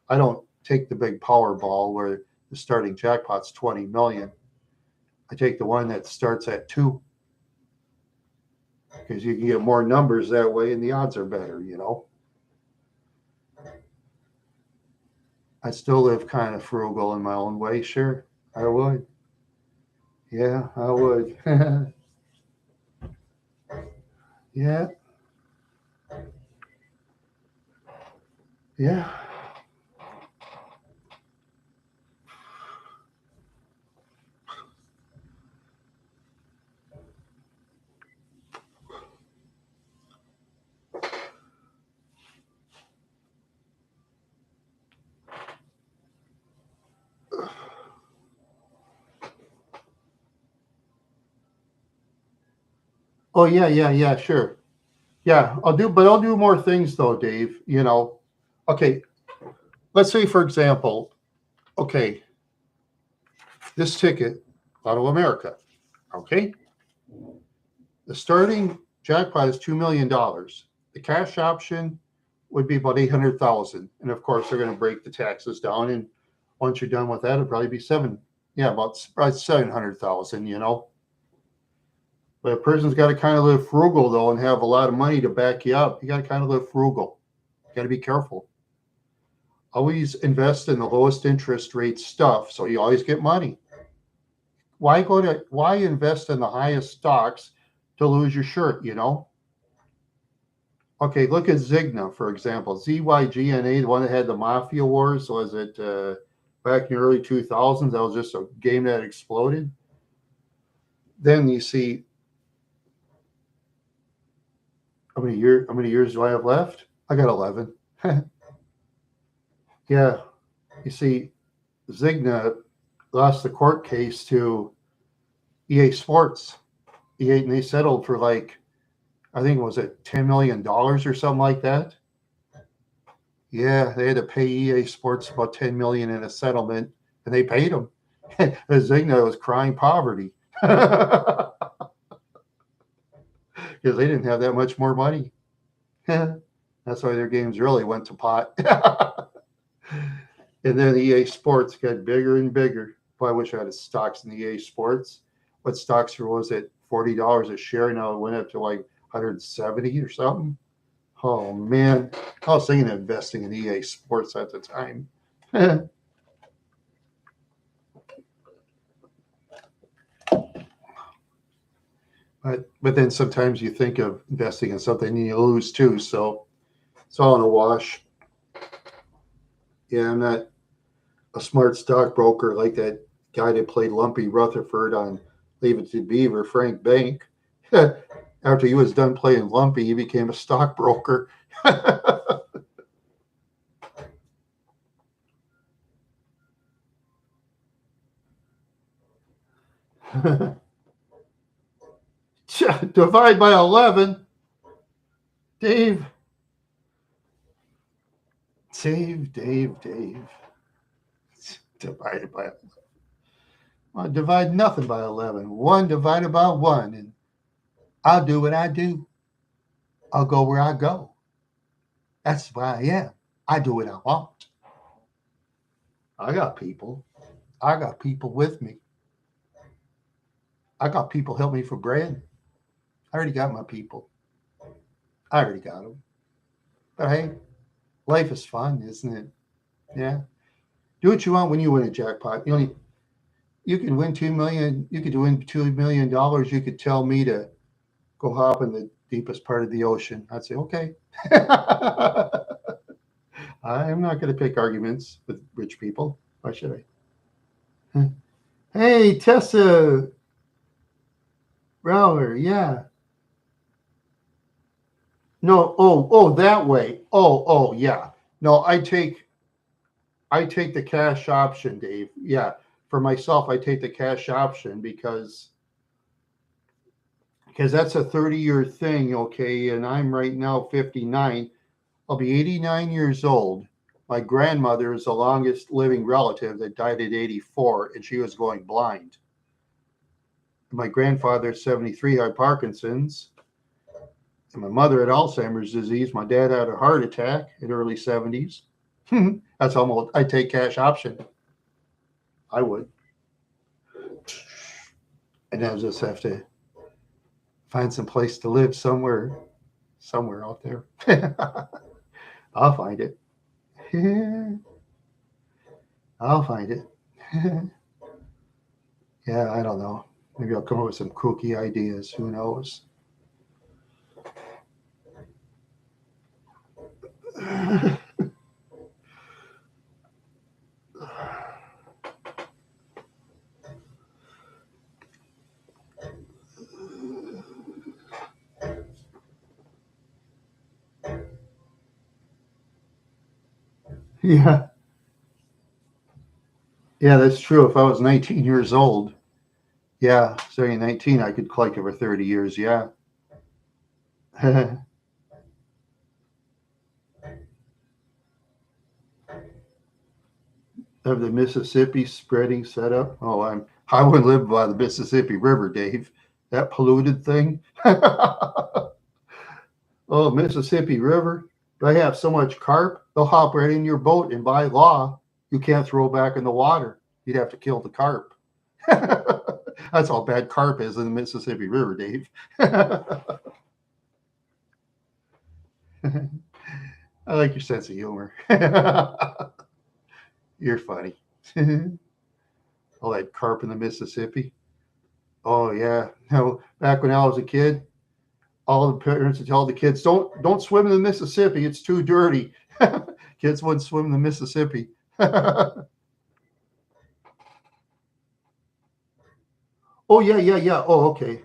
I don't take the big Powerball where the starting jackpot's 20 million. I take the one that starts at 2 because you can get more numbers that way and the odds are better, you know. I still live kind of frugal in my own way, sure. I would. Yeah, I would. Yeah, yeah. Oh yeah, yeah, yeah, sure. Yeah, I'll do more things though, Dave. You know, okay. Let's say, for example, okay, this ticket, Lotto America. Okay, the starting jackpot is $2 million. The cash option would be about 800,000, and of course they're going to break the taxes down. And once you're done with that, it'll probably be seven. Yeah, about probably 700,000. You know, but a person's got to kind of live frugal though, and have a lot of money to back you up. You got to kind of live frugal. You got to be careful. Always invest in the lowest interest rate stuff, so you always get money. Why invest in the highest stocks to lose your shirt? You know. Okay, look at Zigna, for example. ZYGNA, the one that had the Mafia Wars, was it back in the early 2000s? That was just a game that exploded. Then you see, how many years do I have left? I got 11. Yeah, you see, Zigna lost the court case to EA Sports. EA, and they settled for like, I think it was at $10 million or something like that. Yeah, they had to pay EA Sports about 10 million in a settlement, and they paid them. Zigna was crying poverty because they didn't have that much more money. That's why their games really went to pot. And then EA Sports got bigger and bigger. Boy, I wish I had stocks in EA Sports. What stocks was it? $40 a share. Now it went up to like 170 or something. Oh man, I was thinking of investing in EA Sports at the time. But then sometimes you think of investing in something and you lose too. So it's all in a wash. Yeah, I'm not a smart stockbroker like that guy that played Lumpy Rutherford on Leave It to Beaver, Frank Bank. After he was done playing Lumpy, he became a stockbroker. Divide by 11. Dave. Dave. Divided by 11. Well, divide nothing by 11. 1 divided by 1. And I'll do what I do. I'll go where I go. That's why I am. I do what I want. I got people. I got people with me. I got people help me for bread. I already got my people. I already got them. But hey, life is fun, isn't it? Yeah. Do what you want when you win a jackpot. You can win 2 million. You could win $2 million. You could tell me to go hop in the deepest part of the ocean. I'd say okay. I'm not going to pick arguments with rich people. Why should I? Hey, Tessa Rowler, yeah. No, that way. Yeah. No, I take the cash option, Dave. Yeah. For myself, I take the cash option because that's a 30-year thing, okay? And I'm right now 59. I'll be 89 years old. my grandmother is the longest living relative that died at 84, and she was going blind. My grandfather, 73, had Parkinson's. And my mother had Alzheimer's disease. My dad had a heart attack in early 70s. That's almost, I'd take cash option. I would. And I just have to find some place to live somewhere out there. I'll find it. I'll find it. Yeah, I don't know. Maybe I'll come up with some kooky ideas. Who knows? Yeah. Yeah, that's true. If I was 19 years old, yeah, starting 19, I could collect over 30 years. Yeah. Have the Mississippi spreading set up? Oh, I wouldn't live by the Mississippi River, Dave. That polluted thing. Oh, Mississippi River. They have so much carp, they'll hop right in your boat, and by law, you can't throw back in the water. You'd have to kill the carp. That's how bad carp is in the Mississippi River, Dave. I like your sense of humor. You're funny. All that carp in the Mississippi. Oh yeah. No, back when I was a kid, all the parents would tell the kids, don't swim in the Mississippi. It's too dirty. Kids wouldn't swim in the Mississippi. Oh yeah, yeah, yeah. Oh, okay.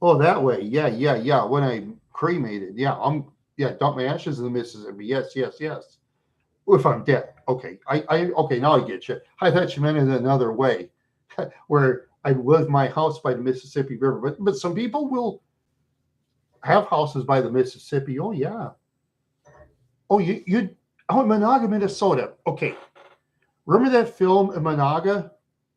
Oh, that way. Yeah, yeah, yeah. When I cremated, yeah, dump my ashes in the Mississippi. Yes, yes, yes. If I'm dead. Okay. Okay, now I get you. I thought you meant it another way. Where I live my house by the Mississippi River. But some people will have houses by the Mississippi. Oh yeah. Oh, in Monaga, Minnesota. Okay. Remember that film in Monaga?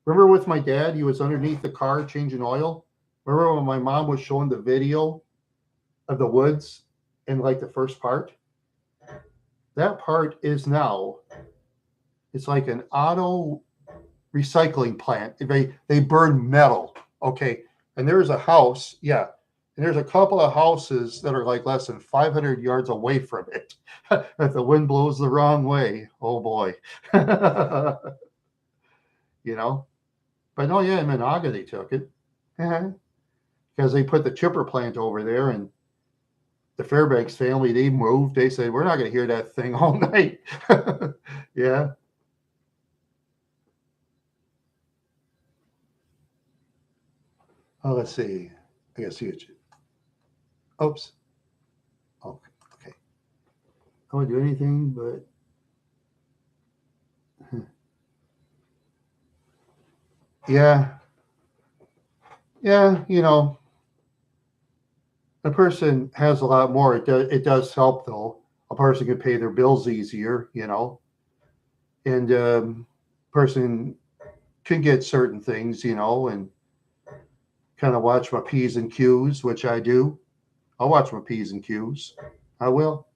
Remember with my dad, he was underneath the car changing oil? Remember when my mom was showing the video of the woods in like the first part? That part is now, it's like an auto recycling plant. They burn metal. Okay. And there's a house. Yeah. And there's a couple of houses that are like less than 500 yards away from it. If the wind blows the wrong way, oh boy. You know? But no, yeah, in Monaga they took it. Because they put the chipper plant over there, and the Fairbanks family, they moved. They said, we're not going to hear that thing all night. Yeah. Oh, let's see. I got to see it. Oops. Oh, okay. I won't do anything but. Yeah. Yeah. A person has a lot more. It does help, though. A person can pay their bills easier, and person can get certain things, and kind of watch my P's and Q's, which I do. I'll watch my P's and Q's. I will.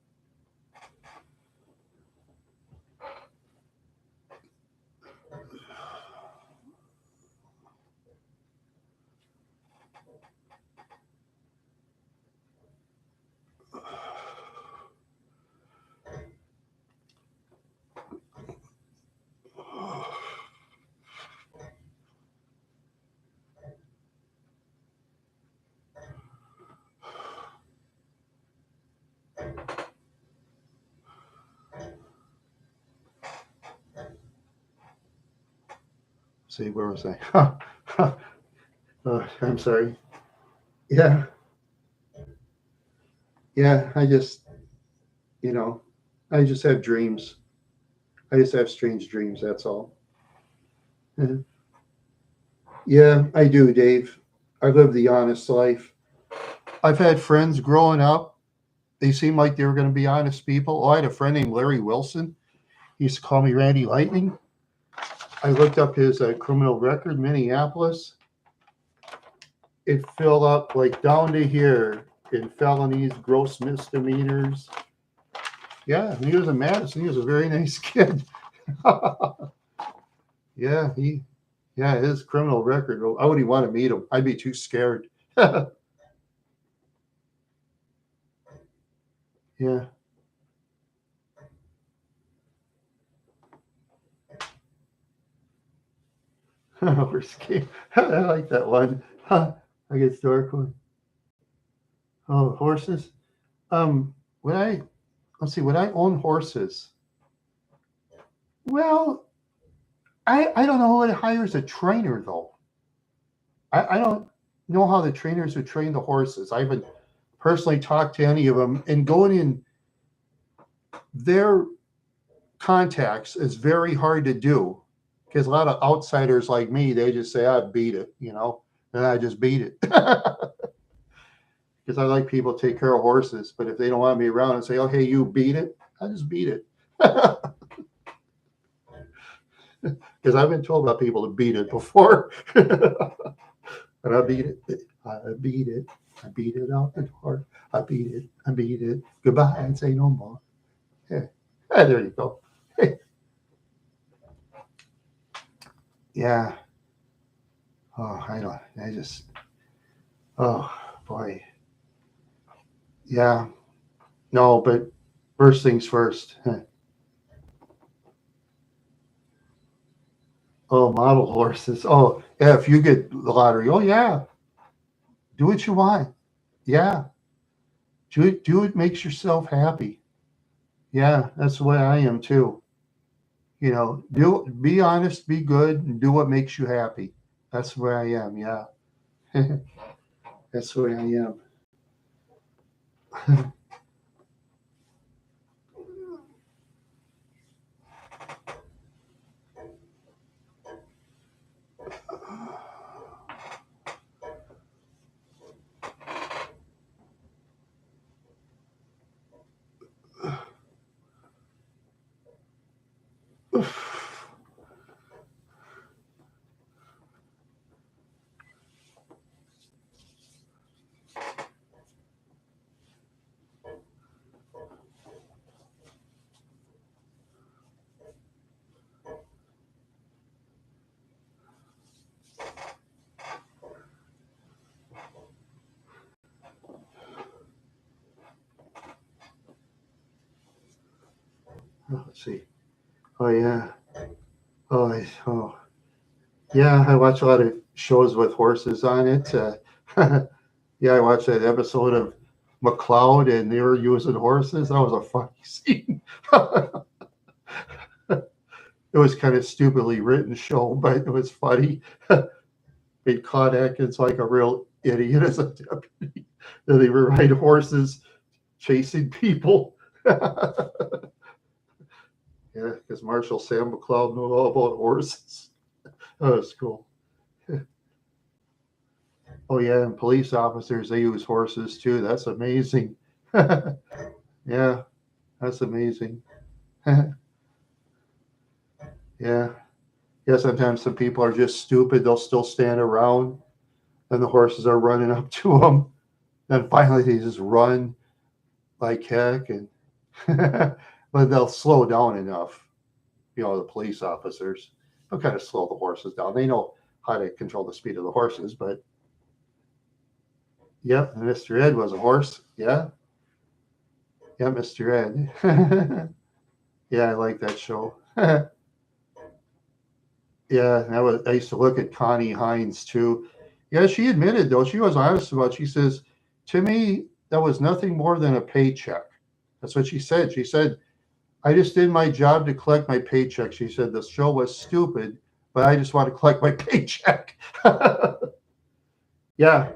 See, where was I? I'm sorry. Yeah. Yeah. You know, I just have dreams. I just have strange dreams. That's all. Mhm. Yeah, I do, Dave. I live the honest life. I've had friends growing up they seemed like they were going to be honest people. Oh, I had a friend named Larry Wilson. He used to call me Randy Lightning. I looked up his criminal record, Minneapolis. It filled up like down to here in felonies, gross misdemeanors. Yeah, he was in Madison. He was a very nice kid. Yeah, his criminal record. I wouldn't want to meet him. I'd be too scared. Yeah. We're scared. I like that one. I get dark one. Oh, horses. Would I? Let's see. Would I own horses? Well, I don't know who hires a trainer though. I don't know how the trainers would train the horses. I haven't personally talked to any of them, and going in their contacts is very hard to do because a lot of outsiders like me, they just say, I beat it, and I just beat it. Because I like people to take care of horses, but if they don't want me around and say, oh, hey, you beat it, I just beat it. Because I've been told about people to beat it before. And I beat it. I beat it. I beat it out the door. I beat it. I beat it. Goodbye and say no more. Yeah. There you go. Yeah. Oh, oh, boy. Yeah. No, but first things first. Oh, model horses. Oh, yeah, if you get the lottery, oh, yeah. Do what you want. Yeah. Do it makes yourself happy. Yeah, that's the way I am too. Be honest, be good, and do what makes you happy. That's the way I am. Yeah. That's the way I am. Let's see. Oh yeah. Oh yeah. I watch a lot of shows with horses on it. Yeah, I watched that episode of McCloud, and they were using horses. That was a funny scene. It was kind of stupidly written show, but it was funny. Made Claude Atkins like a real idiot as a deputy. They were riding horses chasing people. Yeah, because Marshal Sam McCloud knew all about horses. That was cool. Oh yeah, and police officers, they use horses too. That's amazing. Yeah, that's amazing. Yeah. Yeah, sometimes some people are just stupid. They'll still stand around, and the horses are running up to them. Then finally they just run like heck, and but they'll slow down enough. The police officers, they'll kind of slow the horses down. They know how to control the speed of the horses, but yep, Mr. Ed was a horse. Yeah. Yeah, Mr. Ed. Yeah, I like that show. Yeah, I used to look at Connie Hines too. Yeah, she admitted though, she was honest about it. She says, to me, that was nothing more than a paycheck. That's what she said. She said, I just did my job to collect my paycheck. She said the show was stupid, but I just want to collect my paycheck. Yeah.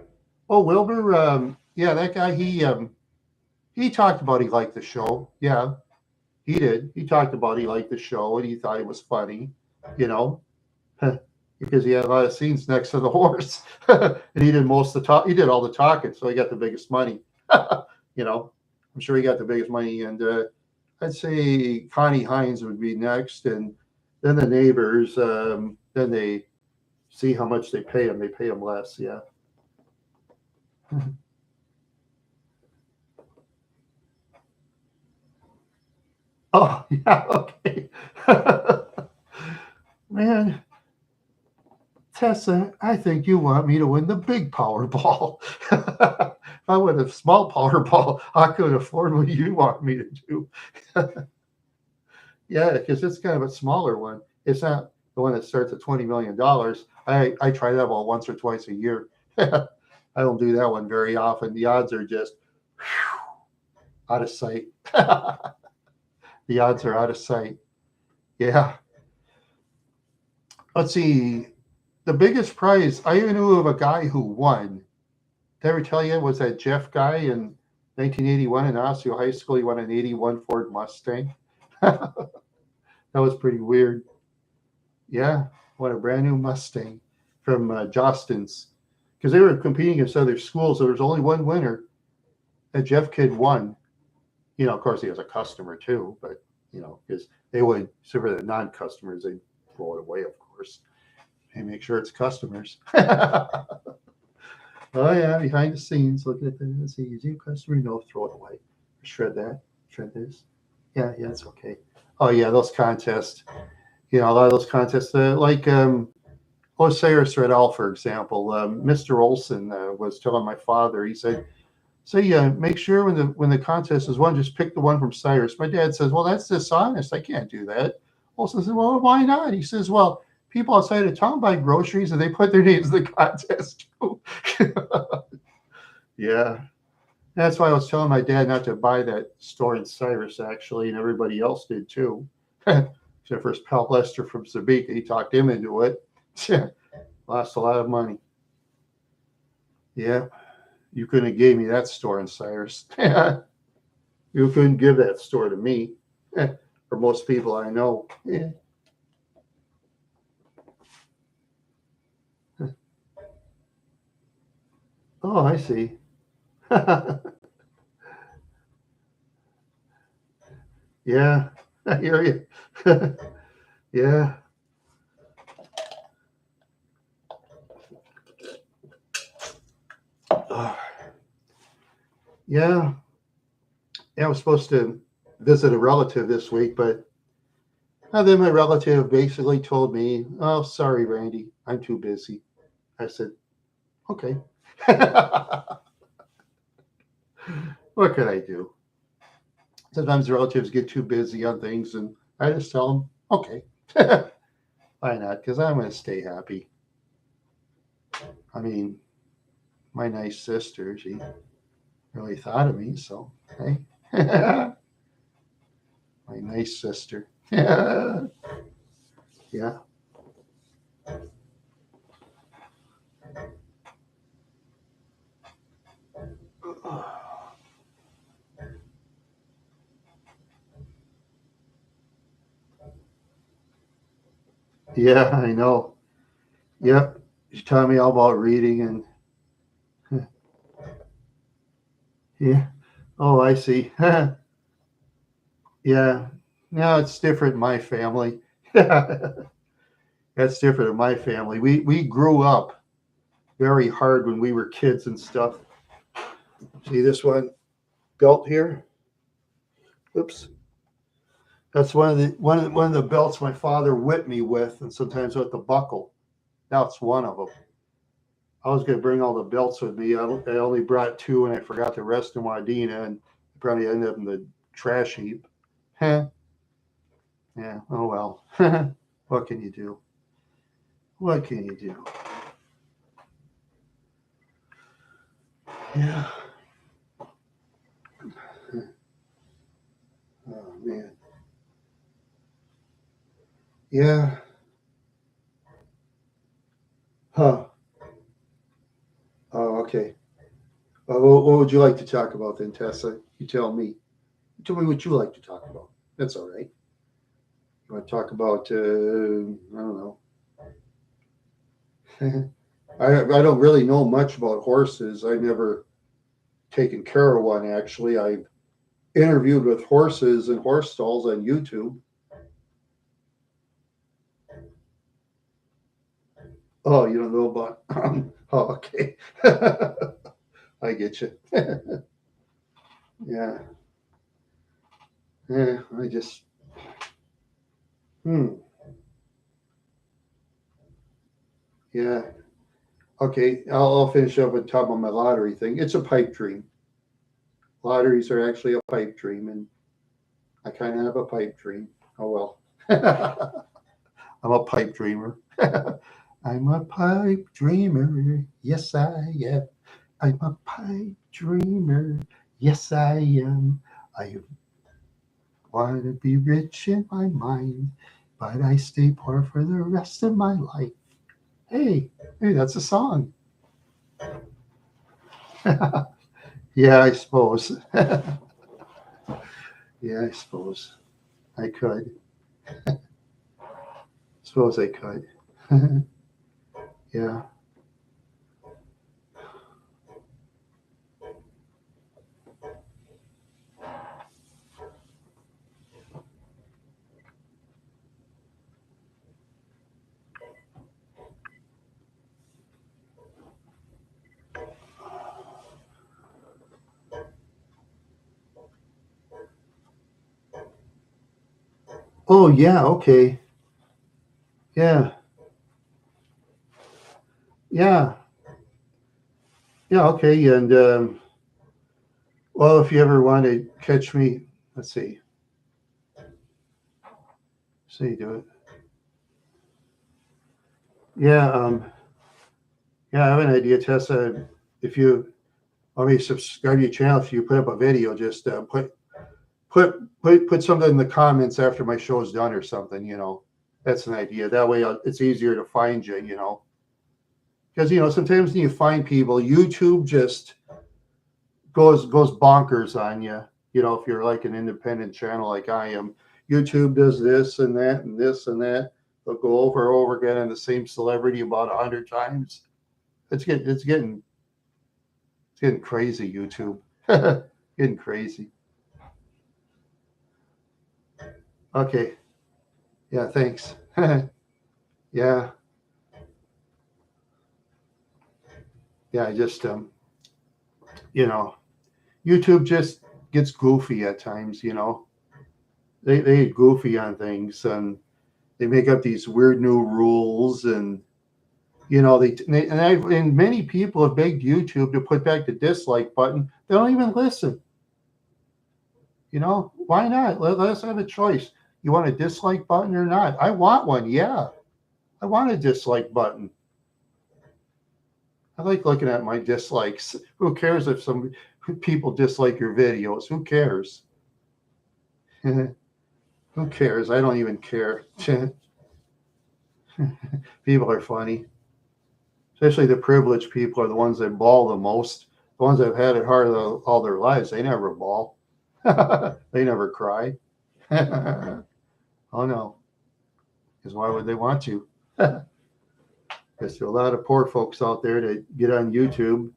Oh, Wilbur, yeah, that guy, he talked about he liked the show. Yeah, he did. He talked about he liked the show and he thought it was funny, you know. Because he had a lot of scenes next to the horse, and he did most of the talk. He did all the talking, so he got the biggest money. You know, I'm sure he got the biggest money. And I'd say Connie Hines would be next, and then the neighbors. Then they see how much they pay him. They pay him less. Yeah. Oh, yeah. Okay. Man, Tessa, I think you want me to win the big Powerball. If I win a small Powerball, I could afford what you want me to do. Yeah, because it's kind of a smaller one. It's not the one that starts at $20 million. I try that about once or twice a year. I don't do that one very often. The odds are just out of sight. The odds are out of sight. Yeah. Let's see. The biggest prize I even knew of a guy who won. Did I ever tell you was that Jeff guy in 1981 in Osseo High School? He won an '81 Ford Mustang. That was pretty weird. Yeah, won a brand new Mustang from Jostens because they were competing against other schools. So there was only one winner. That Jeff kid won. Of course, he was a customer too, but because they would, so for the non-customers, they throw it away, of course. And make sure it's customers. Oh yeah, behind the scenes, looking at the see, is he a customer? No, throw it away. Shred that. Shred this. Yeah, it's okay. Oh yeah, those contests. A lot of those contests, like Osiris Redall, for example. Mr. Olson was telling my father. He said, "Say, make sure when the contest is won, just pick the one from Cyrus." My dad says, "Well, that's dishonest. I can't do that." Olson said, "Well, why not?" He says, "Well, people outside of town buy groceries and they put their names in the contest too." Yeah. That's why I was telling my dad not to buy that store in Cyrus, actually, and everybody else did too. Except for his pal Lester from Sabika. He talked him into it. Lost a lot of money. Yeah. You couldn't have gave me that store in Cyrus. You couldn't give that store to me. For most people I know. Yeah. Oh, I see. Yeah, I hear you. Yeah. Uh, yeah. Yeah, I was supposed to visit a relative this week, but then my relative basically told me, "Oh, sorry, Randy, I'm too busy." I said, "Okay." What could I do? Sometimes relatives get too busy on things, and I just tell them, "Okay." Why not? Because I'm going to stay happy. I mean, my nice sister, she really thought of me, so hey. My nice sister. Yeah. Yeah. Yeah, I know. Yep. She taught me all about reading and yeah. Oh, I see. Yeah. No, it's different in my family. That's different in my family. We grew up very hard when we were kids and stuff. See this belt here? Oops. That's one of the belts my father whipped me with, and sometimes with the buckle. That's one of them. I was going to bring all the belts with me. I only brought two, and I forgot the rest in Wadena, and probably ended up in the trash heap. Huh? Yeah. Oh well. What can you do? What can you do? Yeah. Oh man. Yeah. Huh. Oh, okay. What would you like to talk about then, Tessa? You tell me. Tell me what you like to talk about. That's all right. You want to talk about? I don't know. I don't really know much about horses. I never taken care of one actually. interviewed with horses and horse stalls on YouTube. Oh, you don't know about? Oh, okay. I get you. Yeah. Yeah. I just. Hmm. Yeah. Okay. I'll finish up with talking about my lottery thing. It's a pipe dream. Lotteries are actually a pipe dream, and I kind of have a pipe dream. Oh well. I'm a pipe dreamer. I'm a pipe dreamer. Yes, I am. I'm a pipe dreamer. Yes, I am. I want to be rich in my mind, but I stay poor for the rest of my life. Hey, hey, that's a song. Yeah, I suppose. Yeah, I suppose I could. Suppose I could. Yeah. Oh, yeah. Okay. Yeah. Yeah. Yeah. Okay. And well, if you ever want to catch me, let's see. See, do it. Yeah. Yeah. I have an idea, Tessa. If you want me to subscribe to your channel, if you put up a video, just put something in the comments after my show's done or something. That's an idea. That way, it's easier to find you. Because sometimes when you find people, YouTube just goes bonkers on you. If you're like an independent channel like I am, YouTube does this and that and this and that. They'll go over and over again on the same celebrity about 100 times. It's getting crazy. YouTube, getting crazy. Okay, yeah, thanks. Yeah, yeah. I just you know, YouTube just gets goofy at times. They get goofy on things and they make up these weird new rules and and many people have begged YouTube to put back the dislike button. They don't even listen. Why not? Let us have a choice. You want a dislike button or not? I want one. Yeah, I want a dislike button. I like looking at my dislikes. Who cares if some people dislike your videos? Who cares? Who cares? I don't even care. People are funny. Especially the privileged people are the ones that bawl the most. The ones that have had it hard all their lives, they never bawl. They never cry. Oh no, because why would they want to? Because there are a lot of poor folks out there that get on YouTube.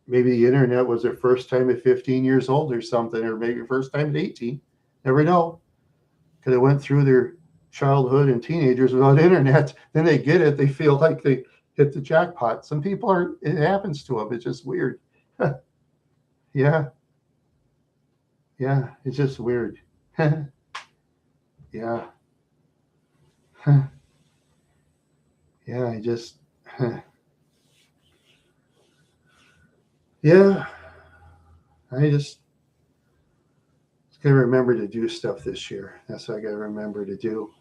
Maybe the internet was their first time at 15 years old or something, or maybe first time at 18. Never know. Because they went through their childhood and teenagers without internet. Then they get it. They feel like they hit the jackpot. Some people it happens to them. It's just weird. Yeah. Yeah. It's just weird. Yeah. Yeah. I just, yeah. I just gotta remember to do stuff this year. That's what I gotta remember to do.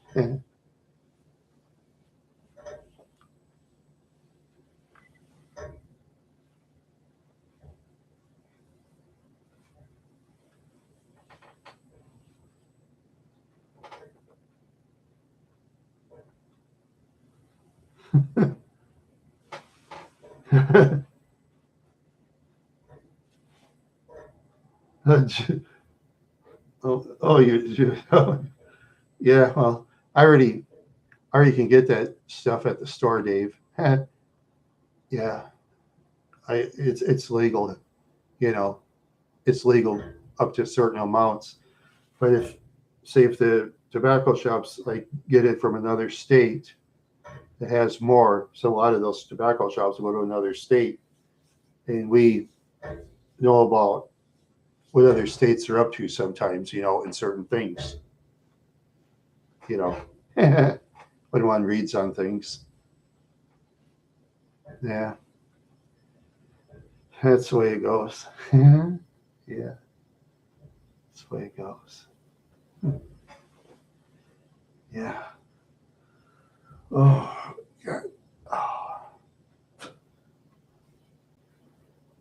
Oh, oh, yeah. Well, I already can get that stuff at the store, Dave. Yeah, it's legal. You know, it's legal. up to certain amounts. But if, say, if the tobacco shops like get it from another state that has more, so a lot of those tobacco shops will go to another state, and we know about what other states are up to sometimes, in certain things, when one reads on things. Yeah, that's the way it goes. Yeah, that's the way it goes. Yeah. Oh, God. Oh.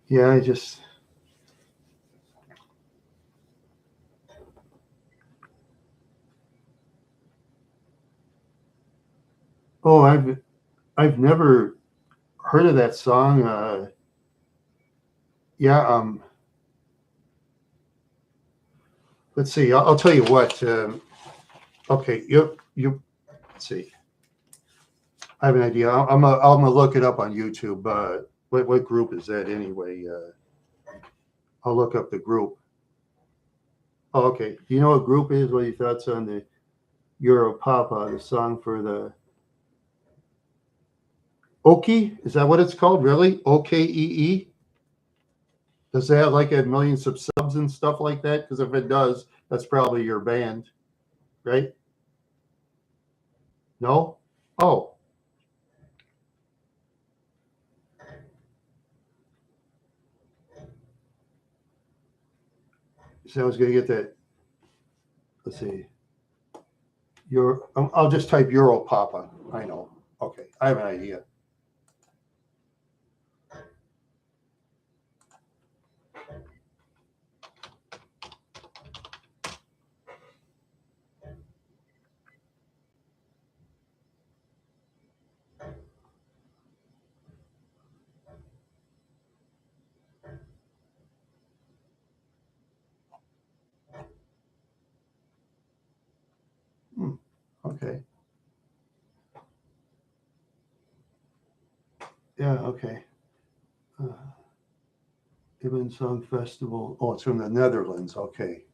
Yeah, oh, I've never heard of that song. Yeah, let's see. I'll tell you what. Okay, let's see. I have an idea. I'm gonna look it up on YouTube. What group is that anyway? I'll look up the group. Oh, okay. Do you know what group is? What are your thoughts on the Europapa, the song for the Oki? Is that what it's called? Really? OKEE? Does it have like a million subs and stuff like that? Because if it does, that's probably your band, right? No? Oh, so I was gonna get that. Let's see. I'll just type Europapa. I know. Okay, I have an idea. Okay. Yeah. Okay. Uh, Ibn Song Festival. Oh, it's from the Netherlands. Okay.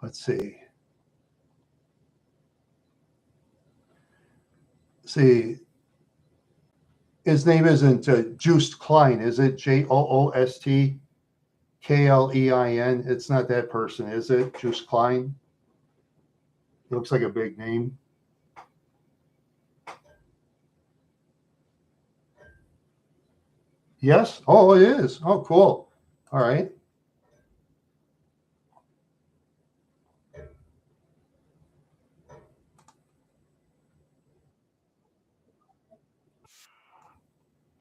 Let's see. See, his name isn't Joost Klein, is it? JOOST KLEIN. It's not that person, is it? Joost Klein. It looks like a big name. Yes. Oh, it is. Oh, cool. All right.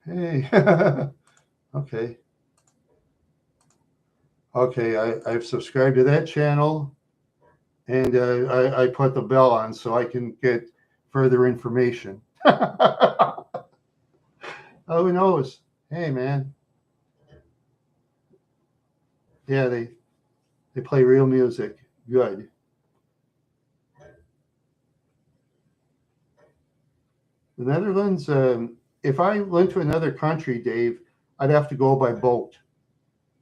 Hey. Okay. Okay. I've subscribed to that channel, and I put the bell on so I can get further information. Oh, who knows? Hey, man. Yeah, they play real music. Good. The Netherlands. If I went to another country, Dave, I'd have to go by boat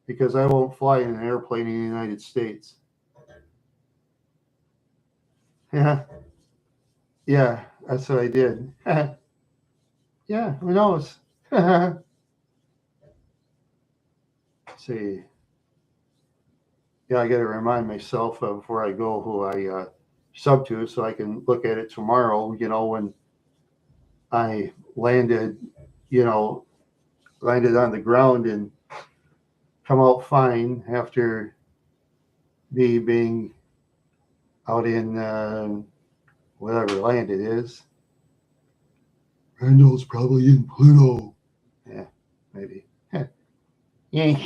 because I won't fly in an airplane in the United States. Yeah, yeah, that's what I did. Yeah, who knows? Let's see. Yeah, I got to remind myself of before I go who I sub to so I can look at it tomorrow, when I you know, landed on the ground and come out fine after me being out in whatever land it is. Randall's probably in Pluto. Yeah, maybe. Yeah, yeah.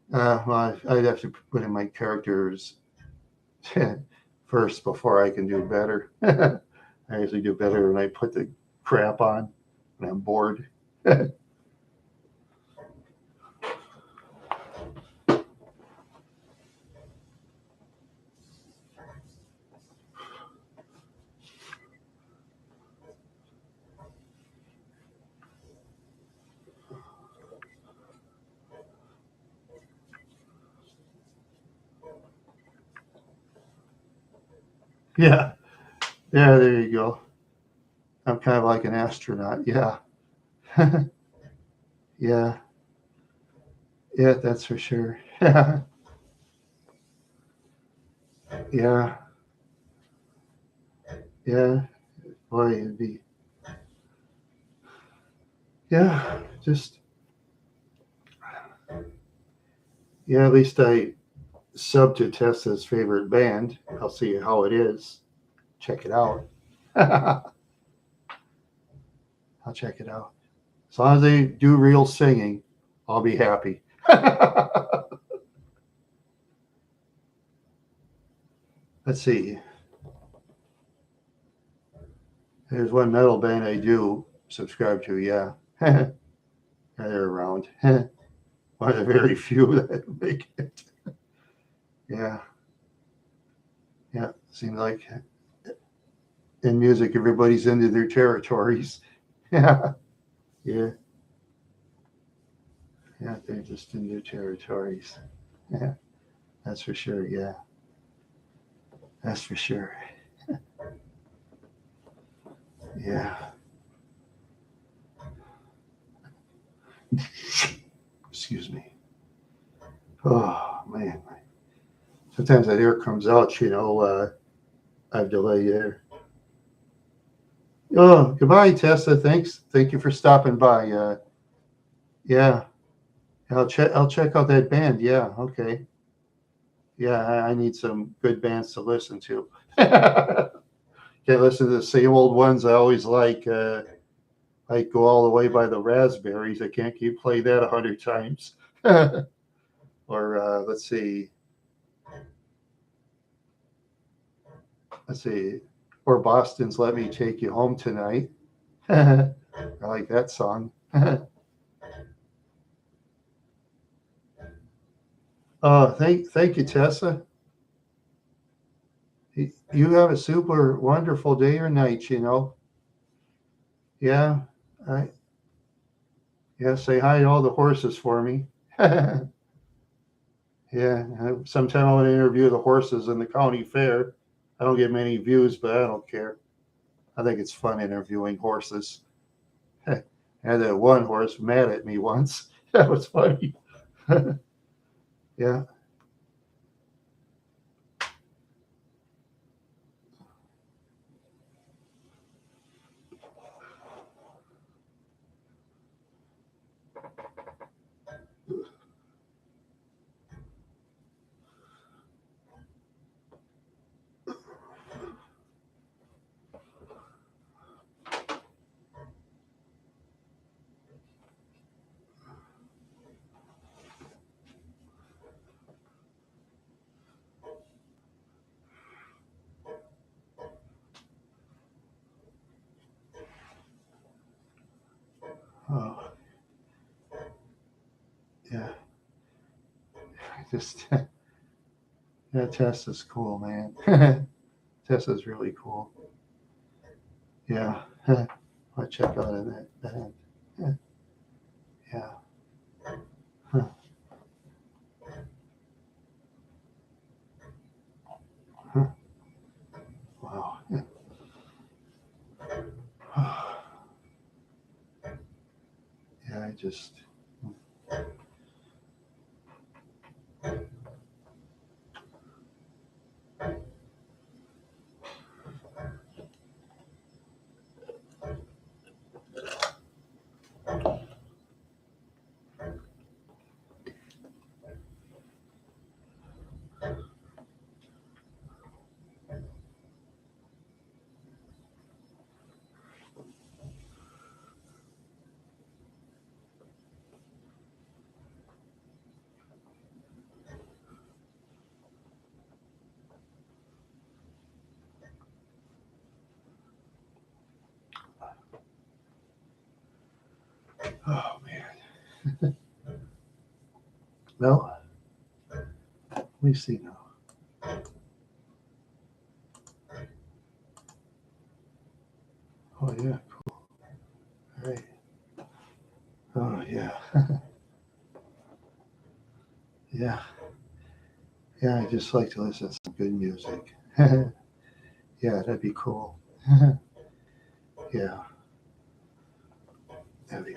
Well, I'd have to put in my characters first before I can do better. I usually do better when I put the crap on when I'm bored. Yeah. Yeah, there you go. I'm kind of like an astronaut. Yeah. Yeah. Yeah, that's for sure. Yeah. Yeah. Boy, it'd be, yeah, just, yeah, at least I sub to Tessa's favorite band. I'll see how it is. Check it out. I'll check it out. As long as they do real singing, I'll be happy. Let's see. There's one metal band I do subscribe to. Yeah. Yeah, they're around. One of the very few that make it. Yeah. Yeah. Seems like in music, everybody's into their territories. Yeah. Yeah. Yeah. They're just in their territories. Yeah. That's for sure. Yeah. That's for sure. Yeah. Excuse me. Oh, man. Sometimes that air comes out, I have delayed air. Oh, goodbye, Tessa. Thanks. Thank you for stopping by. Yeah. I'll check out that band. Yeah. Okay. Yeah. I need some good bands to listen to. Can't listen to the same old ones I always like Go All the Way by the Raspberries. I can't keep playing that 100 times. Or let's see, or Boston's Let Me Take You Home Tonight. I like that song. Thank you, Tessa. You have a super wonderful day or night. Yeah, I, yeah. Say hi to all the horses for me. Yeah, sometime I want to interview the horses in the county fair. I don't get many views, but I don't care. I think it's fun interviewing horses. I had that one horse mad at me once. That was funny. Yeah. Oh, yeah. Just yeah, Tessa's cool, man. Tessa's really cool. Yeah. I'll check out of that band. Yeah. Yeah. Huh. Huh. Wow. Yeah, I just. Oh man. Well, let me see now. Oh yeah. All right. Oh yeah. Yeah. Yeah. I just like to listen to some good music. Yeah, that'd be cool. Yeah, that'd be